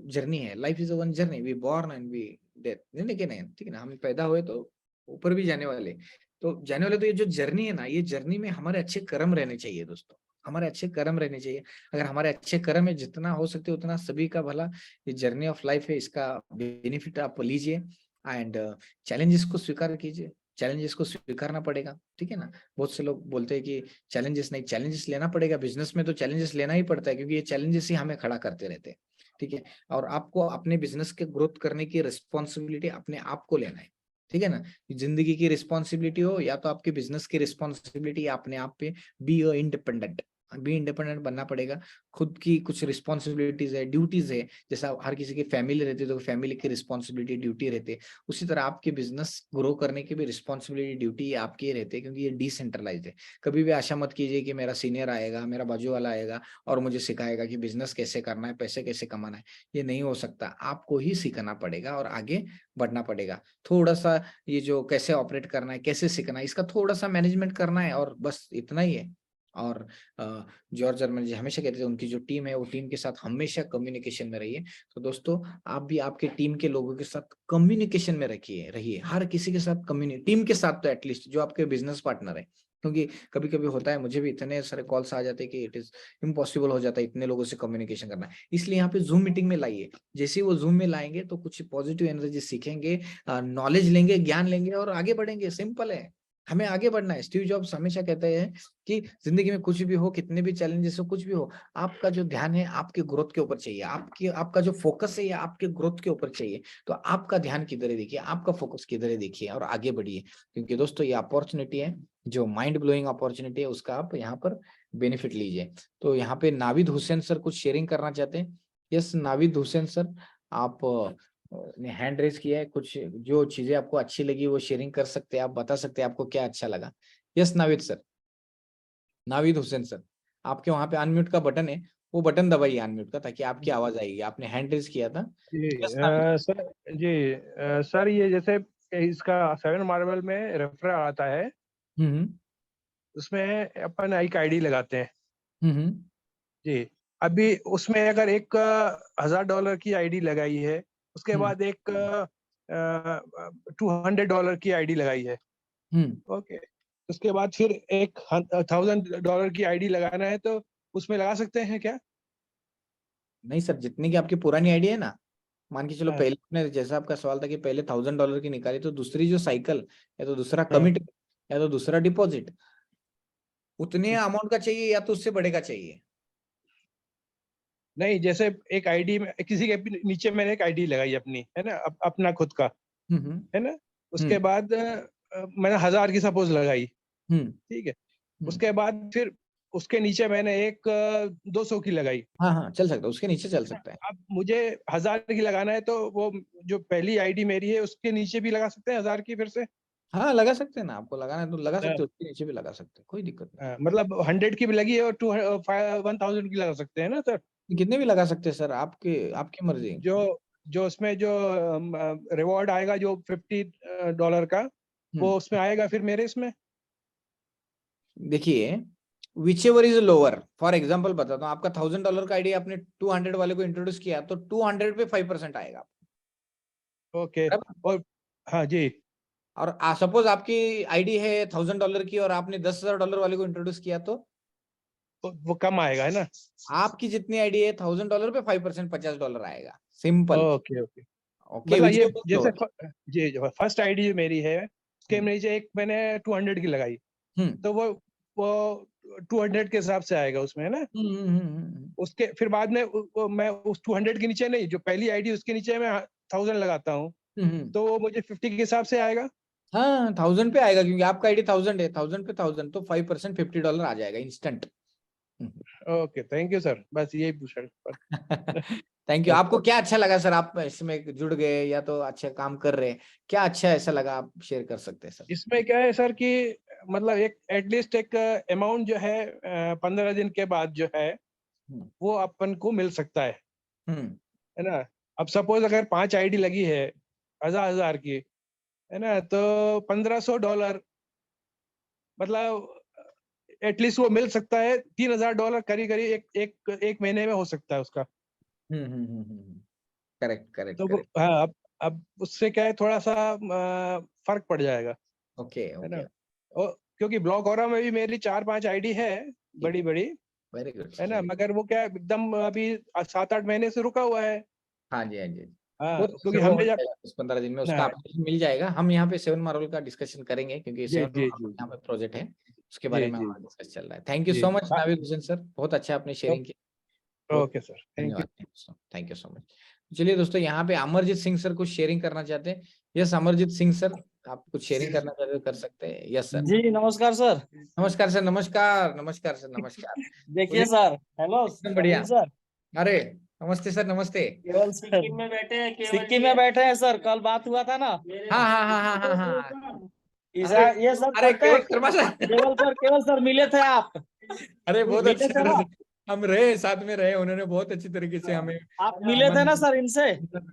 जर्नी है, life is one journey, we born and we death, नहीं, ठीक है ना। हम पैदा हुए तो ऊपर भी जाने वाले, तो जाने वाले, तो ये जो जर्नी है ना, ये जर्नी में हमारे अच्छे कर्म रहने चाहिए दोस्तों, हमारे अच्छे कर्म रहने चाहिए। अगर हमारे अच्छे कर्म है, जितना हो सकते उतना सभी का भला, ये जर्नी ऑफ लाइफ है, इसका बेनिफिट आप लीजिए एंड चैलेंजेस को स्वीकार कीजिए। चैलेंजेस को स्वीकारना पड़ेगा, ठीक है ना। बहुत से लोग बोलते हैं कि चैलेंजेस नहीं, चैलेंजेस लेना पड़ेगा। बिजनेस में तो चैलेंजेस लेना ही पड़ता है, क्योंकि ये चैलेंजेस ही हमें खड़ा करते रहते हैं, ठीक है। और आपको अपने बिजनेस के ग्रोथ करने की रिस्पॉन्सिबिलिटी अपने आप को लेना है, ठीक है ना। जिंदगी की रिस्पॉन्सिबिलिटी हो या तो आपके बिजनेस की रिस्पॉन्सिबिलिटी, अपने आप पे बी इंडिपेंडेंट, बी इंडिपेंडेंट बनना पड़ेगा। खुद की कुछ रिस्पॉन्सिबिलिटीज है, ड्यूटीज है। जैसा हर किसी की फैमिली रहती है तो फैमिली की रिस्पॉन्सिबिलिटी, ड्यूटी रहती है, उसी तरह आपके बिजनेस ग्रो करने की भी रिस्पॉन्सिबिलिटी, ड्यूटी आपकी रहती है, क्योंकि ये डिसेंट्रलाइज्ड है। कभी भी आशा मत कीजिए कि मेरा सीनियर आएगा, मेरा बाजू वाला आएगा और मुझे सिखाएगा कि बिजनेस कैसे करना है, पैसे कैसे कमाना है। ये नहीं हो सकता, आपको ही सीखना पड़ेगा और आगे बढ़ना पड़ेगा। थोड़ा सा ये जो कैसे ऑपरेट करना है, कैसे सीखना है, इसका थोड़ा सा मैनेजमेंट करना है, और बस इतना ही है। और जॉर्ज जर्मन जी हमेशा कहते थे उनकी जो टीम है, वो टीम के साथ हमेशा कम्युनिकेशन में रहिए। तो दोस्तों, आप भी आपके टीम के लोगों के साथ कम्युनिकेशन में रहिए, हर किसी के साथ टीम के साथ तो एटलीस्ट जो आपके बिजनेस पार्टनर है। क्योंकि कभी कभी होता है, मुझे भी इतने सारे कॉल्स आ जाते हैं कि इट इज इम्पॉसिबल हो जाता है इतने लोगों से कम्युनिकेशन करना। इसलिए यहाँ पे जूम मीटिंग में लाइए। जैसे ही वो जूम में लाएंगे तो कुछ पॉजिटिव एनर्जी सीखेंगे, नॉलेज लेंगे, ज्ञान लेंगे और आगे बढ़ेंगे। सिंपल है, हमें आगे बढ़ना है। स्टीव जॉब्स हमेशा कहते हैं कि जिंदगी में कुछ भी हो, कितने भी चैलेंजेस हो, कुछ भी हो, आपका जो ध्यान है आपके ग्रोथ के ऊपर चाहिए, आपका जो फोकस है या आपके ग्रोथ के ऊपर चाहिए। तो आपका ध्यान किधर है देखिए, आपका फोकस किधर है देखिए और आगे बढ़िए। क्योंकि दोस्तों, ये अपॉर्चुनिटी है, जो माइंड ब्लोइंग अपॉर्चुनिटी है, उसका आप यहाँ पर बेनिफिट लीजिए। तो यहाँ पे नाविद हुसैन सर कुछ शेयरिंग करना चाहते हैं। यस नाविद हुसैन सर, आप ने हैंड रेज किया है, कुछ जो चीजें आपको अच्छी लगी वो शेयरिंग कर सकते हैं, आप बता सकते हैं आपको क्या अच्छा लगा। Yes Navid sir, Navid Hussain sir, आपके वहां पे अनम्यूट का बटन है, वो बटन दबाइए अनम्यूट का, ताकि आपकी आवाज आएगी। आपने हैंड रेज किया था। जी Yes, नाविद। सर जी सर, ये जैसे इसका 7 मार्बल में रेफरल आता है, हम्म उसमें अपन एक आईडी लगाते हैं हम्म जी। अभी उसमें अगर एक $1000 की आईडी लगाई है, उसके हम्म बाद एक $200 की आईडी लगाई है, हम्म ओके, उसके बाद फिर एक $1000 की आईडी लगाना है, तो उसमें लगा सकते हैं क्या? नहीं सर, जितनी की आपकी पुरानी आईडी है ना, मान के चलो हाँ, पहले आपने, जैसा आपका सवाल था कि पहले $1000 की निकाली, तो दूसरी जो साइकिल, या तो दूसरा हाँ। कमिट, या तो दूसरा डिपॉजिट, उतने अमाउंट का चाहिए या तो उससे बड़े का चाहिए? नहीं, जैसे एक आईडी में किसी के भी नीचे मैंने एक आईडी लगाई अपनी, है ना, अपना खुद का, हम्म है ना, उसके बाद मैंने 1000 की सपोज लगाई, हम्म ठीक है, उसके बाद फिर उसके नीचे मैंने एक 200 की लगाई। हाँ हाँ, चल सकता है, उसके नीचे चल सकता है। अब मुझे 1000 की लगाना है, तो वो जो पहली आईडी मेरी है उसके नीचे भी लगा सकते हैं 1000 की फिर से? हाँ लगा सकते हैं ना, आपको लगाना है तो लगा हाँ, सकते हो, उसके नीचे भी लगा सकते हैं, कोई दिक्कत नहीं। हाँ, मतलब 100 की भी लगी है और 1000 की लगा सकते हैं ना सर? कितने भी लगा सकते हैं सर, आपके आपकी मर्जी। जो जो उसमें जो रिवॉर्ड आएगा जो $50 का, वो उसमें आएगा फिर मेरे इसमें? देखिए, which ever is lower, for example बताता हूँ, आपका $1000 का आईडी आपने 200 वाले को इंट्रोड्यूस किया, तो 200 पे 5% आएगा। ओके, बराबर? और हाँ जी, और सपोज आपकी आईडी है $1000 की और आपने $10,000 वाले को इंट्रोड्यूस किया, तो वो कम आएगा, है ना? आपकी जितनी आईडी है $1000 पे 5% $50 आएगा। सिंपल। ओके ओके, ओके, मतलब विच ये एवर इज जैसे लोअर। जी, जो फर्स्ट आईडी जो मेरी है, उसके नीचे एक मैंने 200 की लगाई, तो वो 200 के हिसाब से आएगा उसमें, है ना? उसके फिर बाद में मैं उस 200 के नीचे नहीं, जो पहली आईडी उसके नीचे मैं 1000 लगाता हूँ, तो वो मुझे 50 के हिसाब से आएगा? हाँ 1000 पे आएगा, क्योंकि आपका आईडी 1000 है, 1000 पे 1000, तो 5% $50 आ जाएगा instant. Okay, thank you sir, बस यही पूछा। Thank you. आपको क्या अच्छा लगा सर, आप इसमें जुड़ गए या तो अच्छा काम कर रहे हैं, क्या अच्छा ऐसा लगा, आप शेयर कर सकते हैं सर? इसमें क्या है सर कि मतलब एक एटलीस्ट एक अमाउंट जो है 15 दिन के बाद जो है वो अपन को मिल सकता है ना? अब सपोज अगर 5 आईडी लगी है 1000 की, है ना, तो $1500, मतलब एटलीस्ट वो मिल सकता है। $3000 करीब करीब एक महीने में हो सकता है उसका। करेक्ट करेक्ट तो करेक्ट। हाँ, अब उससे क्या है, थोड़ा सा फर्क पड़ जाएगा, ओके है ना? ओके, और क्योंकि ब्लॉक ऑरा में भी मेरी 4-5 आईडी है बड़ी बड़ी, वेरी गुड। है ना, मगर वो क्या है, एकदम अभी 7-8 महीने से रुका हुआ है। हाँ जी हाँ जी, हाँ, वो क्योंकि वो हो हमने जब जाएगा 10-15 दिन में, उसका हाँ, application मिल जाएगा। हम यहाँ पे 7 मार्वल का डिस्कशन करेंगे, क्योंकि जी 7 जी मार्वल जी यहाँ पे प्रोजेक्ट है, उसके जी बारे में जी हमारा डिस्कस चल रहा है। Thank you ji, so much Navid Hussain sir, बहुत अच्छा आपने शेयरिंग की, बहुत ओके सर, थैंक यू। धन्यवाद। Thank you so much. चलिए दोस्तों, यहाँ पे अमरजीत सिंह सर कुछ शेयरिंग करना चाहते हैं। यस अमरजीत सिंह सर, आप कुछ शेयरिंग करना चाहते हो, कर सकते हैं। Yes sir. जी नमस्कार सर। नमस्कार सर, नमस्कार नमस्कार सर, नमस्कार। देखिए सर, हेलो एकदम बढ़िया। सर। अरे नमस्ते सर, नमस्ते। केवल सिक्किम में बैठे हैं, सिक्किम में बैठे हैं सर, कल बात हुआ था ना। हाँ हाँ हाँ हाँ हाँ हाँ। ये सब अरे करते हैं। केवल शर्मा सर, केवल सर मिले थे आप? अरे बहुत मिले अच्छी थे तरह ना? से हम रहे, साथ में रहे, उन्होंने बहुत अच्छी तरीके से हमें। आप मिले थे ना सर इनसे?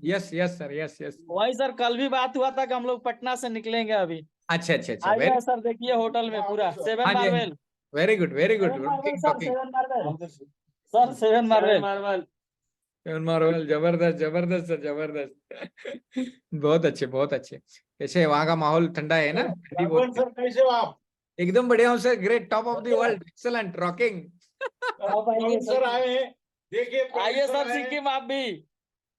Yes yes sir, yes yes. वही सर, कल भी बात हुआ था कि हम लोग पटना से निकलेंगे अभी। अच्छा अच्छा अच्छा, आइए वेरी। सर, देखिए होटल में पूरा 7 हाँ जी marble. Very good very good. 7 marble sir, 7 marble sir, 7 marble. Marvel, जबरदस्त जबरदस्त सर, जबरदस्त। बहुत अच्छे बहुत अच्छे। कैसे है वहाँ का माहौल, ठंडा है ना? ठंडी बहुत है। सर कैसे हो आप? एकदम बढ़िया हूँ sir, great, top of the world, excellent, rocking. आप आइए सर, आए हैं, देखिए आइए सर सिक्किम आप भी।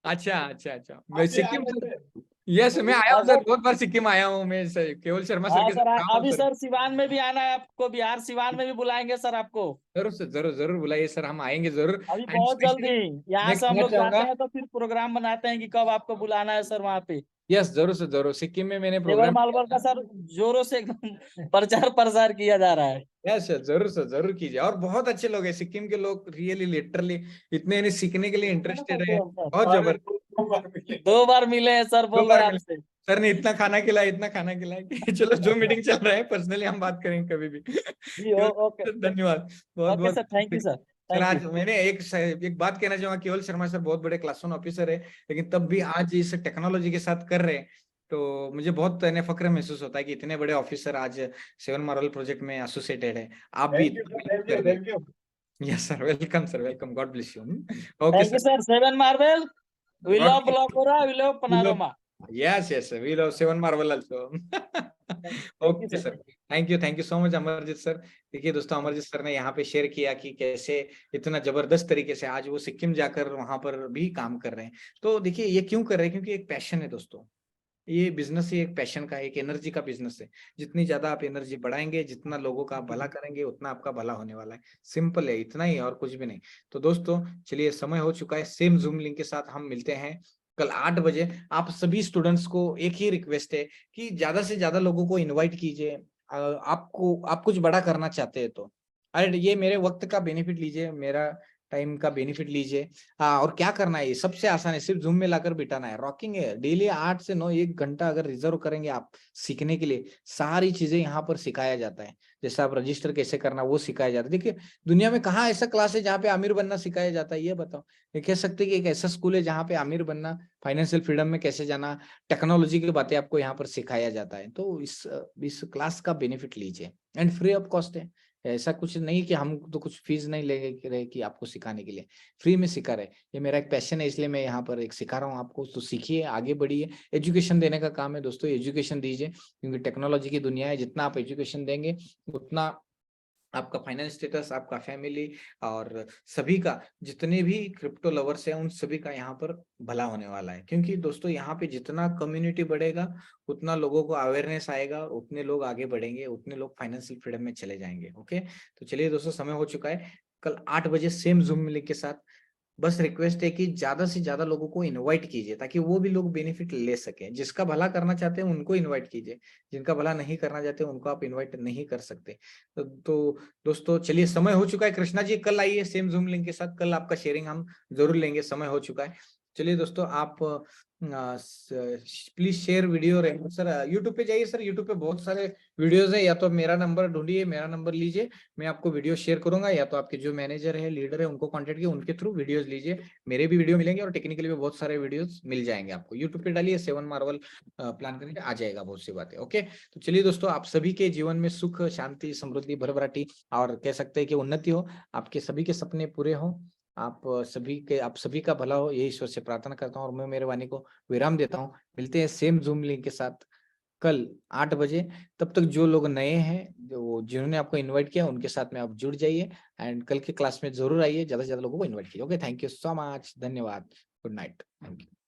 अच्छा अच्छा अच्छा, मैं सिक्किम सर, यस मैं आया हूँ सर, बहुत बार सिक्किम आया हूँ मैं सर, केवल शर्मा सर हाँ के सर, साथ रहा हूँ अभी सर। सर सिवान में भी आना है आपको, बिहार सिवान में भी बुलाएंगे सर आपको। जरूर सर, जरूर जरूर बुलाइए सर, हम आएंगे जरूर। अभी एंड बहुत जल्दी। स्पेशली यहाँ मैं से हम कहना लोग चाहूंगा, जाते हैं तो फिर प्रोग्राम बनाते हैं कि कब आपको बुलाना है सर वहाँ पे। यस जरूर सर जरूर, सिक्किम में मैंने जेवर प्रोग्राम मालवर का सर जोरों से एकदम प्रचार प्रसार किया जा रहा है। यस सर जरूर कीजिए। और बहुत अच्छे लोग हैं सिक्किम के लोग, रियली लिटरली इतने इन्हें सीखने के लिए इंटरेस्टेड है, बहुत जबरदस्त। 2 बार मिले हैं सर, दो बोल रहे बार हैं मिले आपसे। सर ने, इतना खाना खिलाया इतना खाना खिलाया कि चलो जो मीटिंग चल रहा है पर्सनली हम बात करेंगे कभी भी। जी ओके। धन्यवाद बहुत ओके बहुत। Sir, thank you sir. Sir आज मैंने एक बात कहना चाहूंगा, केवल शर्मा सर बहुत बड़े क्लास 1 ऑफिसर है, लेकिन तब भी आज इस टेक्नोलॉजी के साथ कर रहे हैं, तो मुझे बहुत फक्र महसूस होता है कि इतने बड़े ऑफिसर आज 7 मार्वल प्रोजेक्ट में एसोसिएटेड है। आप भी thank you yes sir, welcome sir, welcome, God bless you. Okay thank you sir, sir 7 marvel we love Blockora we love Panorama yes we love 7 marvel also. Okay sir, thank you so much Amarjeet sir. देखिए दोस्तों, अमरजीत सर ने यहाँ पे शेयर किया कि कैसे इतना जबरदस्त तरीके से आज वो सिक्किम जाकर वहां पर भी काम कर रहे हैं। तो देखिए ये क्यों कर रहे हैं, क्योंकि एक पैशन है दोस्तों, ये बिजनेस ही एक पैशन का, एक एनर्जी का बिजनेस है। जितनी ज्यादा आप एनर्जी बढ़ाएंगे, जितना लोगों का भला करेंगे, उतना आपका भला होने वाला है। सिंपल है, इतना ही और कुछ भी नहीं। तो दोस्तों चलिए, समय हो चुका है, सेम जूम लिंक के साथ हम मिलते हैं कल 8 बजे। आप सभी स्टूडेंट्स को एक ही रिक्वेस्ट है कि ज्यादा से ज्यादा लोगों को इन्वाइट कीजिए। आप कुछ बड़ा करना चाहते हैं तो, अरे ये मेरे वक्त का बेनिफिट लीजिए, मेरा टाइम का बेनिफिट लीजिए। हाँ, और क्या करना है, ये सबसे आसान है, सिर्फ जूम में लाकर बिठाना है। रॉकिंग है, डेली 8 से 9 1 घंटा अगर रिजर्व करेंगे आप सीखने के लिए, सारी चीजें यहाँ पर सिखाया जाता है। जैसे आप रजिस्टर कैसे करना वो सिखाया जाता है। देखिए दुनिया में कहाँ ऐसा क्लास है जहाँ पे अमीर बनना सिखाया जाता है, ये बताओ। ये कह सकते कि एक ऐसा स्कूल है जहाँ पे अमीर बनना, फाइनेंशियल फ्रीडम में कैसे जाना, टेक्नोलॉजी की बातें आपको यहाँ पर सिखाया जाता है। तो इस क्लास का बेनिफिट लीजिए, एंड फ्री ऑफ कॉस्ट है। ऐसा कुछ नहीं कि हम तो कुछ फीस नहीं लेंगे रहे कि आपको सिखाने के लिए, फ्री में सिखा रहे। ये मेरा एक पैशन है, इसलिए मैं यहाँ पर एक सिखा रहा हूँ आपको। तो सीखिए, आगे बढ़िए। एजुकेशन देने का काम है दोस्तों, एजुकेशन दीजिए, क्योंकि टेक्नोलॉजी की दुनिया है। जितना आप एजुकेशन देंगे, उतना आपका फाइनेंस स्टेटस, आपका फैमिली और सभी का, जितने भी क्रिप्टो लवर्स हैं उन सभी का यहाँ पर भला होने वाला है। क्योंकि दोस्तों यहाँ पे जितना कम्युनिटी बढ़ेगा, उतना लोगों को अवेयरनेस आएगा, और उतने लोग आगे बढ़ेंगे, उतने लोग फाइनेंशियल फ्रीडम में चले जाएंगे। ओके, तो चलिए दोस्तों, समय हो चुका है। कल 8 बजे सेम जूम लिंक के साथ। बस रिक्वेस्ट है कि ज्यादा से ज्यादा लोगों को इनवाइट कीजिए, ताकि वो भी लोग बेनिफिट ले सके। जिसका भला करना चाहते हैं उनको इनवाइट कीजिए, जिनका भला नहीं करना चाहते उनको आप इनवाइट नहीं कर सकते। तो दोस्तों चलिए, समय हो चुका है। कृष्णा जी कल आइए सेम जूम लिंक के साथ, कल आपका शेयरिंग हम जरूर लेंगे। समय हो चुका है। चलिए दोस्तों, आप please share video. Sir YouTube पे जाइए, सर यूट्यूब पे बहुत सारे वीडियोस है। या तो मेरा नंबर ढूंढिए, मेरा नंबर लीजिए, मैं आपको वीडियो शेयर करूंगा, या तो आपके जो मैनेजर है, लीडर है, उनको कॉन्टेक्ट कीजिए, उनके थ्रू वीडियोस लीजिए। मेरे भी वीडियो मिलेंगे, और टेक्निकली भी बहुत सारे वीडियोस मिल जाएंगे आपको। यूट्यूब पे डालिए 7 मार्वल प्लान करके आ जाएगा, बहुत सी बातें। ओके, तो चलिए दोस्तों, आप सभी के जीवन में सुख, शांति, समृद्धि, भरभराटी और कह सकते हैं कि उन्नति हो। आपके सभी के सपने पूरे हो, आप सभी का भला हो, यही ईश्वर से प्रार्थना करता हूँ, और मैं मेरे वाणी को विराम देता हूँ। मिलते हैं सेम जूम लिंक के साथ कल 8 बजे। तब तक जो लोग नए हैं, जिन्होंने आपको इनवाइट किया, उनके साथ में आप जुड़ जाइए, एंड कल के क्लास में जरूर आइए। ज्यादा से ज्यादा लोगों को इनवाइट कीजिए। Okay, thank you so much, धन्यवाद, गुड नाइट, थैंक यू।